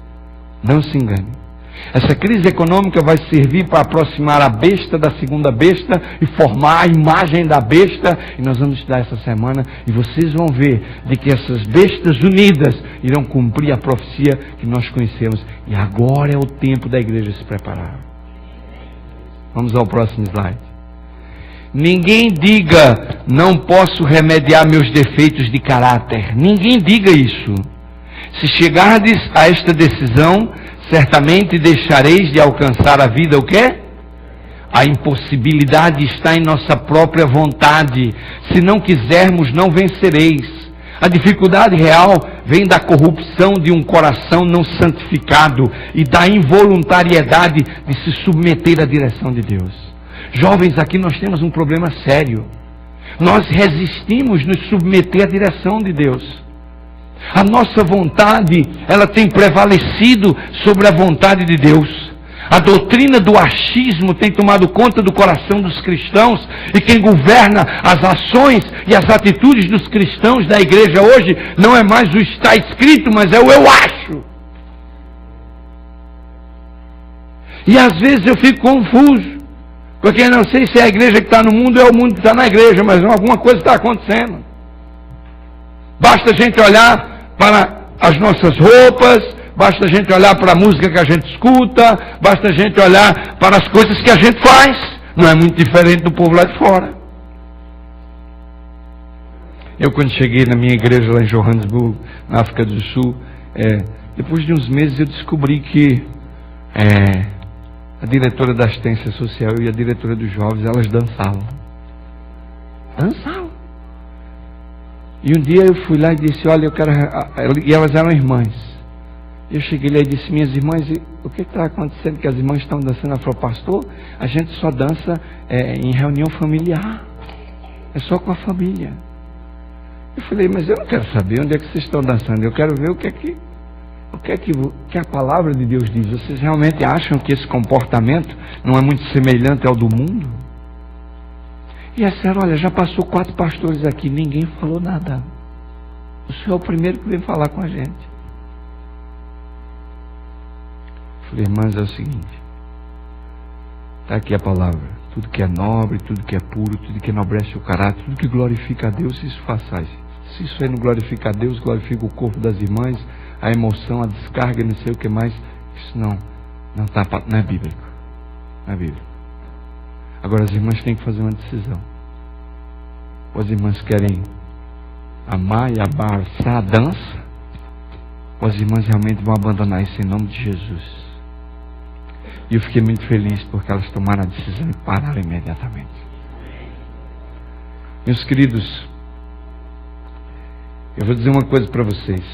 não se engane. Essa crise econômica vai servir para aproximar a besta da segunda besta e formar a imagem da besta. E nós vamos estudar essa semana e vocês vão ver de que essas bestas unidas irão cumprir a profecia que nós conhecemos. E agora é o tempo da igreja se preparar. Vamos ao próximo slide. Ninguém diga, não posso remediar meus defeitos de caráter. Ninguém diga isso. Se chegardes a esta decisão, certamente deixareis de alcançar a vida o quê? A impossibilidade está em nossa própria vontade. Se não quisermos, não vencereis. A dificuldade real vem da corrupção de um coração não santificado e da involuntariedade de se submeter à direção de Deus. Jovens, aqui nós temos um problema sério. Nós resistimos nos submeter à direção de Deus. A nossa vontade, ela tem prevalecido sobre a vontade de Deus. A doutrina do achismo tem tomado conta do coração dos cristãos, e quem governa as ações e as atitudes dos cristãos da igreja hoje não é mais o está escrito, mas é o eu acho. E às vezes eu fico confuso, porque eu não sei se é a igreja que está no mundo ou é o mundo que está na igreja, mas alguma coisa está acontecendo. Basta a gente olhar para as nossas roupas, basta a gente olhar para a música que a gente escuta, basta a gente olhar para as coisas que a gente faz. Não é muito diferente do povo lá de fora. Eu, quando cheguei na minha igreja lá em Johannesburg, na África do Sul, depois de uns meses eu descobri que a diretora da assistência social e a diretora dos jovens, elas dançavam. Dançavam. E um dia eu fui lá e disse, olha, eu quero... E elas eram irmãs. Eu cheguei lá e disse, minhas irmãs, o que está acontecendo que as irmãs estão dançando? Ela falou, pastor, a gente só dança em reunião familiar. É só com a família. Eu falei, mas eu não quero saber onde é que vocês estão dançando. Eu quero ver o que é que a palavra de Deus diz. Vocês realmente acham que esse comportamento não é muito semelhante ao do mundo? E é sério, olha, já passou 4 pastores aqui, ninguém falou nada. O senhor é o primeiro que veio falar com a gente. Falei, irmãs, é o seguinte, está aqui a palavra, tudo que é nobre, tudo que é puro, tudo que enobrece o caráter, tudo que glorifica a Deus, isso façais. Se isso aí não glorifica a Deus, glorifica o corpo das irmãs, a emoção, a descarga, não sei o que mais, isso não é bíblico, não é bíblico. Agora as irmãs têm que fazer uma decisão. Ou as irmãs querem amar e abraçar a dança, ou as irmãs realmente vão abandonar isso em nome de Jesus. E eu fiquei muito feliz porque elas tomaram a decisão e pararam imediatamente. Meus queridos, eu vou dizer uma coisa para vocês.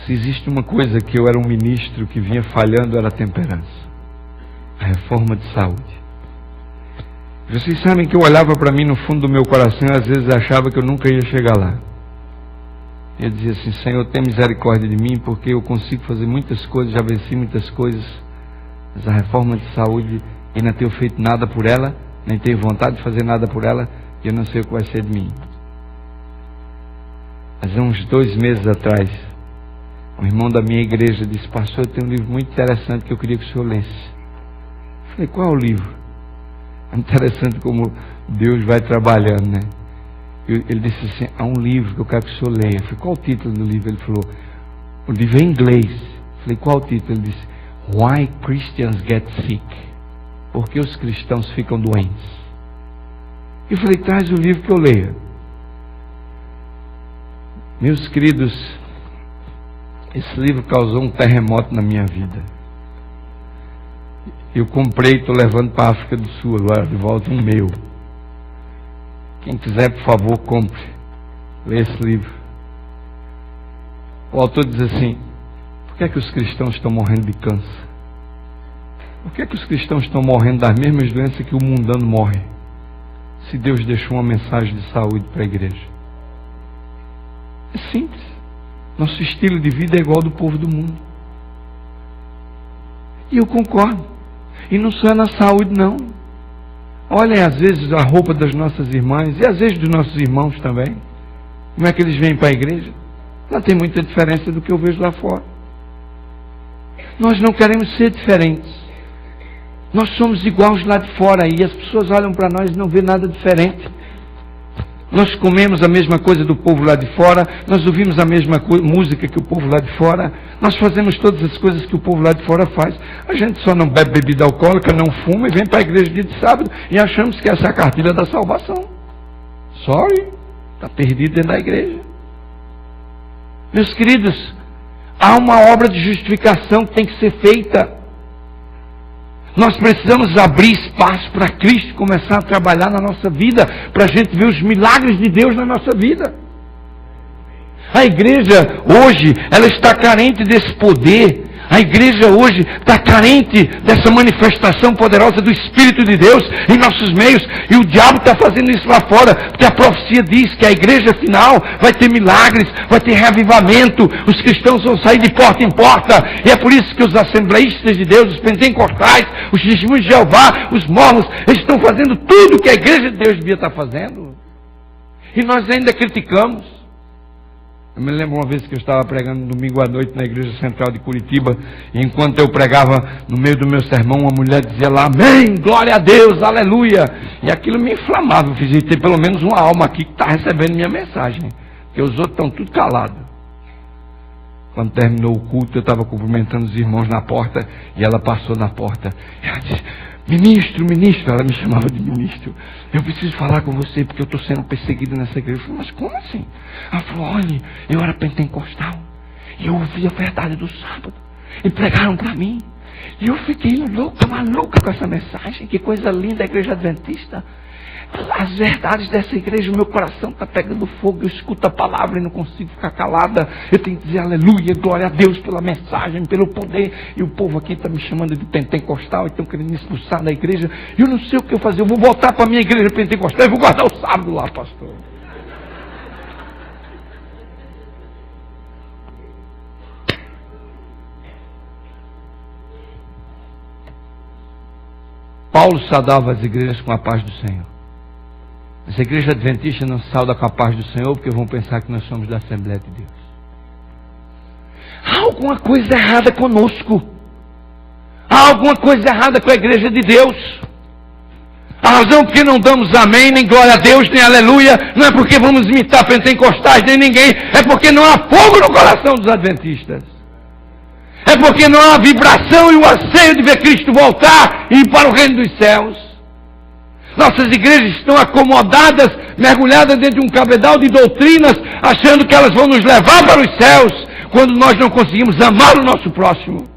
Se existe uma coisa que eu era um ministro que vinha falhando, era a temperança. A reforma de saúde. Vocês sabem que eu olhava para mim no fundo do meu coração e às vezes achava que eu nunca ia chegar lá. Eu dizia assim, Senhor, tem misericórdia de mim, porque eu consigo fazer muitas coisas, já venci muitas coisas, mas a reforma de saúde, eu não tenho feito nada por ela, nem tenho vontade de fazer nada por ela, e eu não sei o que vai ser de mim. Mas há uns 2 meses atrás, um irmão da minha igreja disse, pastor, eu tenho um livro muito interessante que eu queria que o senhor lesse. Eu falei, qual é o livro? É interessante como Deus vai trabalhando, né? Ele disse assim, há um livro que eu quero que o senhor leia. Eu falei, qual o título do livro? Ele falou, o livro é em inglês. Eu falei, qual o título? Ele disse, Why Christians Get Sick. Por que os cristãos ficam doentes? Eu falei, traz o livro que eu leia. Meus queridos, esse livro causou um terremoto na minha vida. Eu comprei e estou levando para a África do Sul agora, de volta um meu. Quem quiser, por favor, compre. Lê esse livro. O autor diz assim, por que é que os cristãos estão morrendo de câncer? Por que é que os cristãos estão morrendo das mesmas doenças que o mundano morre? Se Deus deixou uma mensagem de saúde para a igreja. É simples. Nosso estilo de vida é igual ao do povo do mundo. E eu concordo. E não só é na saúde, não. Olhem às vezes a roupa das nossas irmãs e às vezes dos nossos irmãos também. Como é que eles vêm para a igreja? Não tem muita diferença do que eu vejo lá fora. Nós não queremos ser diferentes. Nós somos iguais lá de fora e as pessoas olham para nós e não vê nada diferente. Nós comemos a mesma coisa do povo lá de fora, nós ouvimos a mesma música que o povo lá de fora, nós fazemos todas as coisas que o povo lá de fora faz. A gente só não bebe bebida alcoólica, não fuma e vem para a igreja dia de sábado e achamos que essa é a cartilha da salvação. Sorry, está perdido dentro da igreja. Meus queridos, há uma obra de justificação que tem que ser feita. Nós precisamos abrir espaço para Cristo começar a trabalhar na nossa vida, para a gente ver os milagres de Deus na nossa vida. A igreja hoje, ela está carente desse poder. A igreja hoje está carente dessa manifestação poderosa do Espírito de Deus em nossos meios. E o diabo está fazendo isso lá fora, porque a profecia diz que a igreja final vai ter milagres, vai ter reavivamento. Os cristãos vão sair de porta em porta. E é por isso que os assembleístas de Deus, os pentecostais, os testemunhos de Jeová, os mormons, eles estão fazendo tudo que a igreja de Deus devia estar fazendo. E nós ainda criticamos. Eu me lembro uma vez que eu estava pregando domingo à noite na igreja central de Curitiba, e enquanto eu pregava, no meio do meu sermão, uma mulher dizia lá, amém, glória a Deus, aleluia. E aquilo me inflamava. Eu fiz ter pelo menos uma alma aqui que está recebendo minha mensagem, porque os outros estão tudo calados. Quando terminou o culto, eu estava cumprimentando os irmãos na porta, e ela passou na porta. Ela disse, ministro, ela me chamava de ministro, eu preciso falar com você porque eu estou sendo perseguido nessa igreja. Eu falei, mas como assim? Ela falou, olha, eu era pentecostal e eu ouvi a verdade do sábado e pregaram para mim e eu fiquei maluca com essa mensagem. Que coisa linda a igreja adventista. As verdades dessa igreja, o meu coração está pegando fogo. Eu escuto a palavra e não consigo ficar calada. Eu tenho que dizer aleluia, glória a Deus pela mensagem, pelo poder. E o povo aqui está me chamando de pentecostal e estão querendo me expulsar da igreja. Eu não sei o que eu fazer. Eu vou voltar para a minha igreja pentecostal e vou guardar o sábado lá, pastor. Paulo saudava as igrejas com a paz do Senhor. Essa igreja adventista não sauda com a paz do Senhor porque vão pensar que nós somos da Assembleia de Deus. Há alguma coisa errada conosco. Há alguma coisa errada com a igreja de Deus. A razão porque não damos amém, nem glória a Deus, nem aleluia, não é porque vamos imitar pentecostais, nem ninguém. É porque não há fogo no coração dos adventistas. É porque não há vibração e o anseio de ver Cristo voltar e ir para o reino dos céus. Nossas igrejas estão acomodadas, mergulhadas dentro de um cabedal de doutrinas, achando que elas vão nos levar para os céus, quando nós não conseguimos amar o nosso próximo,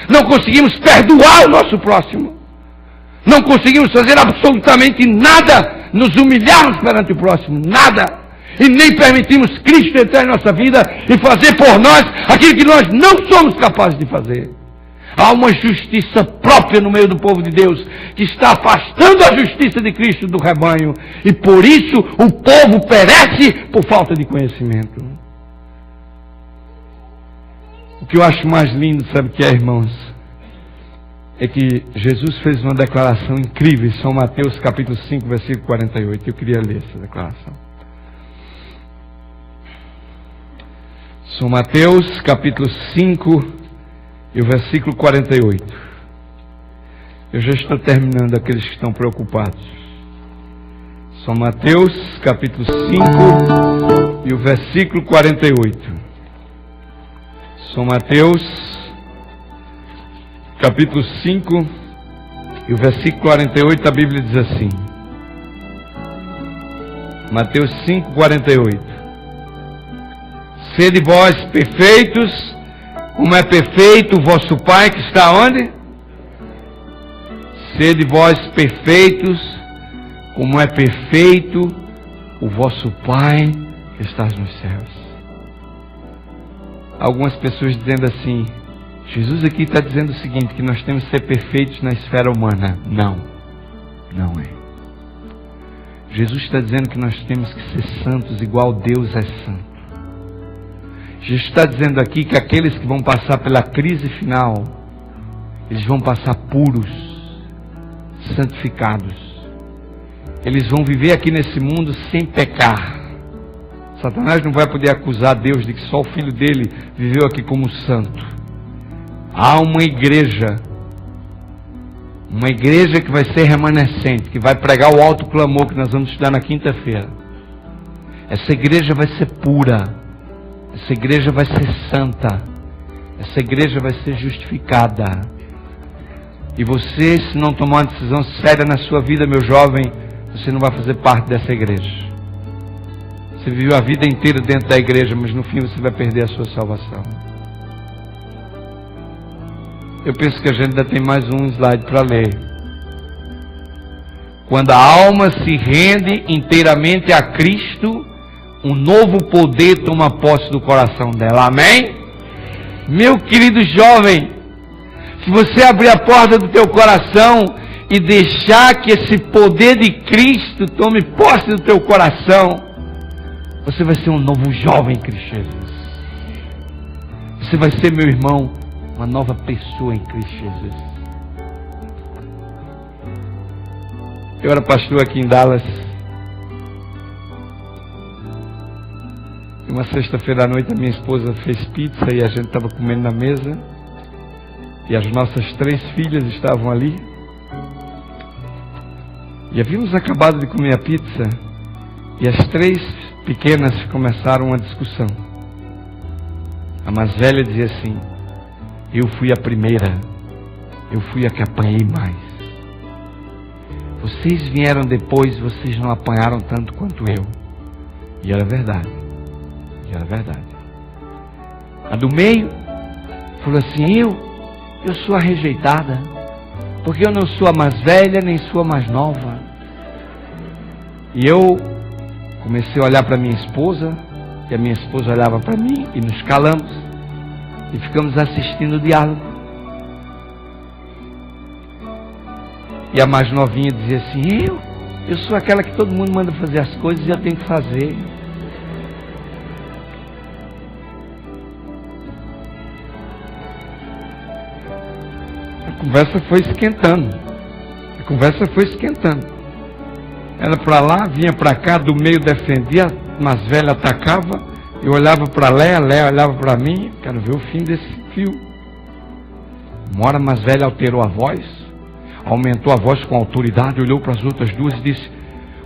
não conseguimos perdoar o nosso próximo, não conseguimos fazer absolutamente nada, nos humilharmos perante o próximo, nada, e nem permitimos Cristo entrar em nossa vida e fazer por nós aquilo que nós não somos capazes de fazer. Há uma justiça própria no meio do povo de Deus, que está afastando a justiça de Cristo do rebanho, e por isso o povo perece por falta de conhecimento. O que eu acho mais lindo, sabe o que é, irmãos? É que Jesus fez uma declaração incrível em São Mateus capítulo 5, versículo 48. Eu queria ler essa declaração. São Mateus capítulo 5 e o versículo 48. Eu já estou terminando, aqueles que estão preocupados. São Mateus capítulo 5 e o versículo 48. São Mateus capítulo 5 e o versículo 48, a Bíblia diz assim. Mateus 5, 48. Sede vós perfeitos, como é perfeito o vosso Pai que está onde? Sede vós perfeitos, como é perfeito o vosso Pai que está nos céus. Algumas pessoas dizendo assim, Jesus aqui está dizendo o seguinte, que nós temos que ser perfeitos na esfera humana. Não, não é. Jesus está dizendo que nós temos que ser santos igual Deus é santo. Jesus está dizendo aqui que aqueles que vão passar pela crise final, eles vão passar puros, santificados. Eles vão viver aqui nesse mundo sem pecar. Satanás não vai poder acusar Deus de que só o filho dele viveu aqui como santo. Há uma igreja que vai ser remanescente, que vai pregar o alto clamor que nós vamos estudar na quinta-feira. Essa igreja vai ser pura. Essa igreja vai ser santa. Essa igreja vai ser justificada. E você, se não tomar uma decisão séria na sua vida, meu jovem, você não vai fazer parte dessa igreja. Você viveu a vida inteira dentro da igreja, mas no fim você vai perder a sua salvação. Eu penso que a gente ainda tem mais um slide para ler. Quando a alma se rende inteiramente a Cristo, um novo poder toma posse do coração dela. Amém? Meu querido jovem, se você abrir a porta do teu coração e deixar que esse poder de Cristo tome posse do teu coração, você vai ser um novo jovem em Cristo Jesus. Você vai ser, meu irmão, uma nova pessoa em Cristo Jesus. Eu era pastor aqui em Dallas. Uma sexta-feira à noite a minha esposa fez pizza e a gente estava comendo na mesa. E as nossas 3 filhas estavam ali. E havíamos acabado de comer a pizza. E as 3 pequenas começaram uma discussão. A mais velha dizia assim: eu fui a primeira, eu fui a que apanhei mais. Vocês vieram depois, vocês não apanharam tanto quanto eu. E era verdade. E era verdade. A do meio falou assim: eu sou a rejeitada, porque eu não sou a mais velha, nem sou a mais nova. E eu comecei a olhar para minha esposa, e a minha esposa olhava para mim, e nos calamos, e ficamos assistindo o diálogo. E a mais novinha dizia assim: eu sou aquela que todo mundo manda fazer as coisas e eu tenho que fazer. A conversa foi esquentando. A conversa foi esquentando. Ela para lá, vinha para cá, do meio defendia, a mais velha atacava. Eu olhava para Léa, Léa olhava para mim. Quero ver o fim desse fio. Uma hora a mais velha alterou a voz, aumentou a voz com autoridade, olhou para as outras 2 e disse: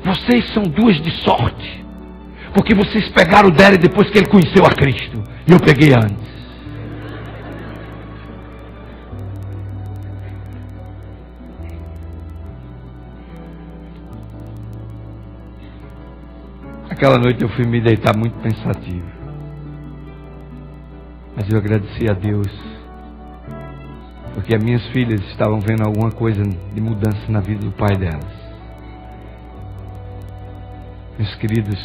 vocês são 2 de sorte, porque vocês pegaram o Derry depois que ele conheceu a Cristo, e eu peguei antes. Aquela noite eu fui me deitar muito pensativo. Mas eu agradeci a Deus, porque as minhas filhas estavam vendo alguma coisa de mudança na vida do pai delas. Meus queridos,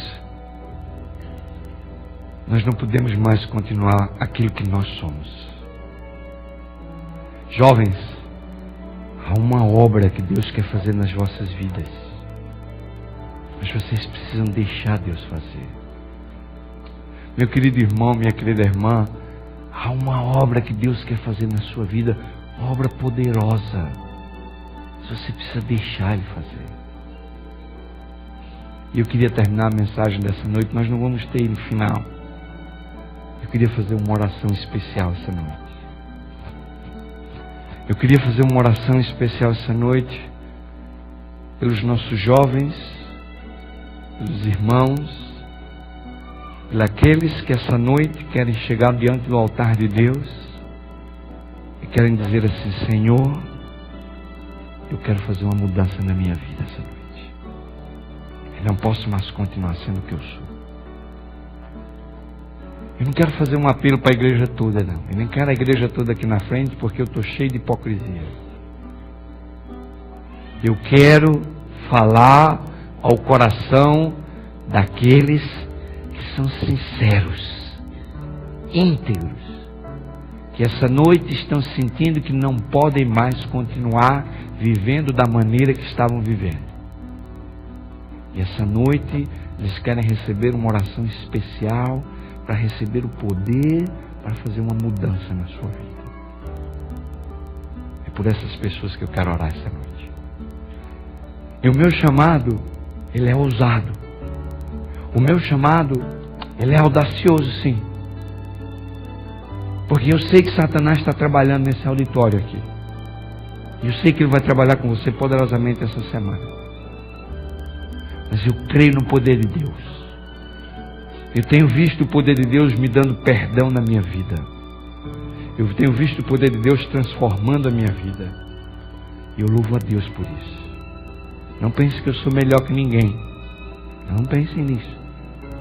nós não podemos mais continuar aquilo que nós somos. Jovens, há uma obra que Deus quer fazer nas vossas vidas. Mas vocês precisam deixar Deus fazer. Meu querido irmão, minha querida irmã, há uma obra que Deus quer fazer na sua vida, obra poderosa. Mas você precisa deixar Ele fazer. E eu queria terminar a mensagem dessa noite. Nós não vamos ter no final. Eu queria fazer uma oração especial essa noite. Eu queria fazer uma oração especial essa noite pelos nossos jovens, pelos irmãos, pelos aqueles que essa noite querem chegar diante do altar de Deus e querem dizer assim: Senhor, eu quero fazer uma mudança na minha vida essa noite. Eu não posso mais continuar sendo o que eu sou. Eu não quero fazer um apelo para a igreja toda, não. Eu nem quero a igreja toda aqui na frente, porque eu estou cheio de hipocrisia. Eu quero falar ao coração daqueles que são sinceros, íntegros, que essa noite estão sentindo que não podem mais continuar vivendo da maneira que estavam vivendo. E essa noite eles querem receber uma oração especial para receber o poder para fazer uma mudança na sua vida. É por essas pessoas que eu quero orar essa noite. E o meu chamado, ele é ousado. O meu chamado, ele é audacioso, sim. Porque eu sei que Satanás está trabalhando nesse auditório aqui. E eu sei que ele vai trabalhar com você poderosamente essa semana. Mas eu creio no poder de Deus. Eu tenho visto o poder de Deus me dando perdão na minha vida. Eu tenho visto o poder de Deus transformando a minha vida. E eu louvo a Deus por isso. Não pense que eu sou melhor que ninguém. Não pensem nisso.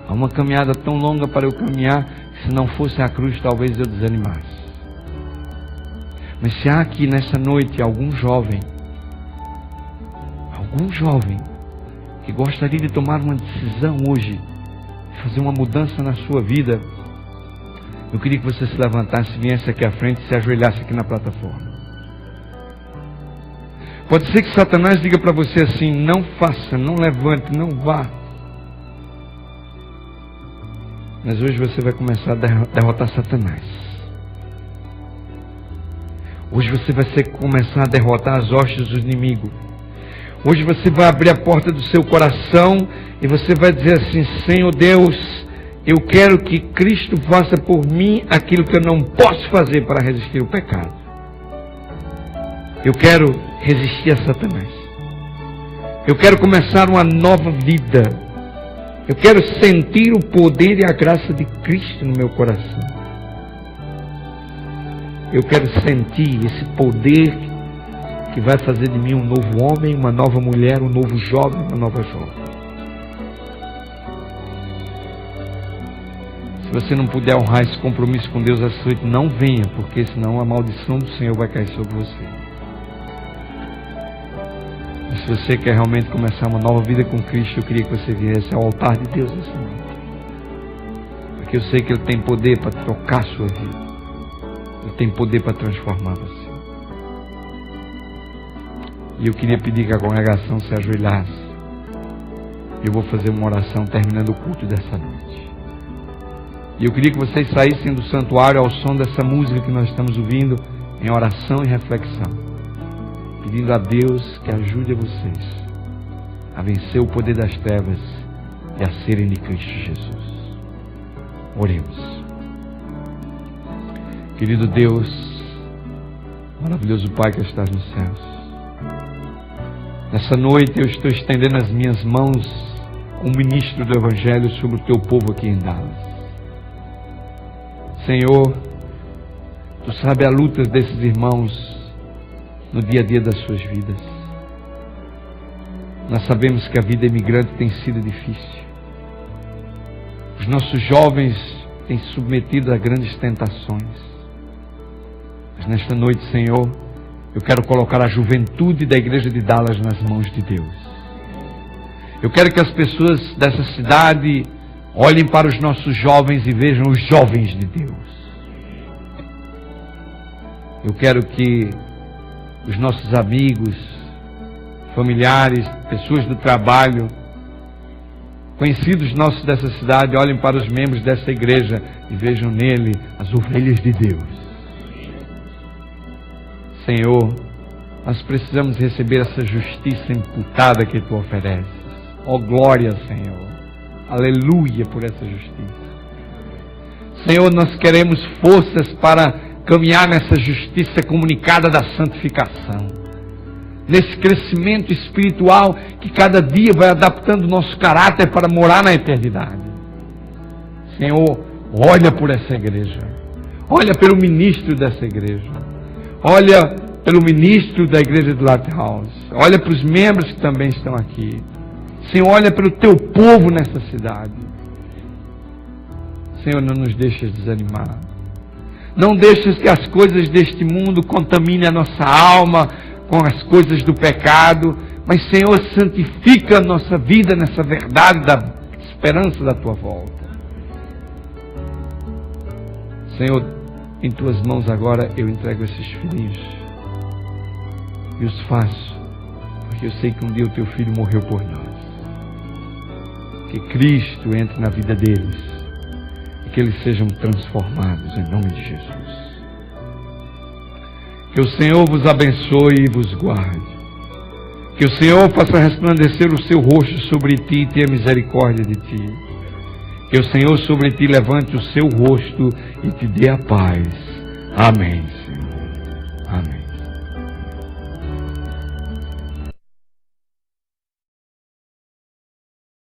Há uma caminhada tão longa para eu caminhar, que se não fosse a cruz, talvez eu desanimasse. Mas se há aqui nessa noite algum jovem que gostaria de tomar uma decisão hoje, fazer uma mudança na sua vida, Eu queria que você se levantasse, viesse aqui à frente e se ajoelhasse aqui na plataforma. Pode ser que Satanás diga para você assim: não faça, não levante, não vá. Mas hoje você vai começar a derrotar Satanás. Hoje você vai começar a derrotar as hostes do inimigo. Hoje você vai abrir a porta do seu coração e você vai dizer assim: Senhor Deus, eu quero que Cristo faça por mim aquilo que eu não posso fazer para resistir ao pecado. Eu quero resistir a Satanás. Eu quero começar uma nova vida. Eu quero sentir o poder e a graça de Cristo no meu coração. Eu quero sentir esse poder que vai fazer de mim um novo homem, uma nova mulher, um novo jovem, uma nova jovem. Se você não puder honrar esse compromisso com Deus essa noite, não venha, porque senão a maldição do Senhor vai cair sobre você. Mas se você quer realmente começar uma nova vida com Cristo, eu queria que você viesse ao altar de Deus essa noite. Porque eu sei que Ele tem poder para trocar a sua vida. Ele tem poder para transformar você. E eu queria pedir que a congregação se ajoelhasse. E eu vou fazer uma oração terminando o culto dessa noite. E eu queria que vocês saíssem do santuário ao som dessa música que nós estamos ouvindo, em oração e reflexão, pedindo a Deus que ajude a vocês a vencer o poder das trevas e a serem de Cristo Jesus. Oremos. Querido Deus, maravilhoso Pai que estás nos céus, nessa noite eu estou estendendo as minhas mãos como ministro do Evangelho sobre o teu povo aqui em Dallas. Senhor, Tu sabes a luta desses irmãos no dia a dia das suas vidas. Nós sabemos que a vida imigrante tem sido difícil. Os nossos jovens têm se submetido a grandes tentações. Mas nesta noite, Senhor, eu quero colocar a juventude da igreja de Dallas nas mãos de Deus. Eu quero que as pessoas dessa cidade olhem para os nossos jovens e vejam os jovens de Deus. Eu quero que os nossos amigos, familiares, pessoas do trabalho, conhecidos nossos dessa cidade, olhem para os membros dessa igreja e vejam nele as ovelhas de Deus. Senhor, nós precisamos receber essa justiça imputada que Tu ofereces. Ó glória, Senhor. Aleluia por essa justiça. Senhor, nós queremos forças para caminhar nessa justiça comunicada da santificação. Nesse crescimento espiritual que cada dia vai adaptando o nosso caráter para morar na eternidade. Senhor, olha por essa igreja. Olha pelo ministro dessa igreja. Olha pelo ministro da igreja do Lighthouse. Olha para os membros que também estão aqui. Senhor, olha pelo Teu povo nessa cidade. Senhor, não nos deixes desanimar. Não deixes que as coisas deste mundo contaminem a nossa alma com as coisas do pecado. Mas, Senhor, santifica a nossa vida nessa verdade da esperança da Tua volta. Senhor, em Tuas mãos agora eu entrego esses filhinhos. E os faço, porque eu sei que um dia o Teu Filho morreu por nós. Que Cristo entre na vida deles e que eles sejam transformados em nome de Jesus. Que o Senhor vos abençoe e vos guarde. Que o Senhor faça resplandecer o seu rosto sobre ti e tenha misericórdia de ti. Que o Senhor sobre ti levante o seu rosto e te dê a paz. Amém, Senhor.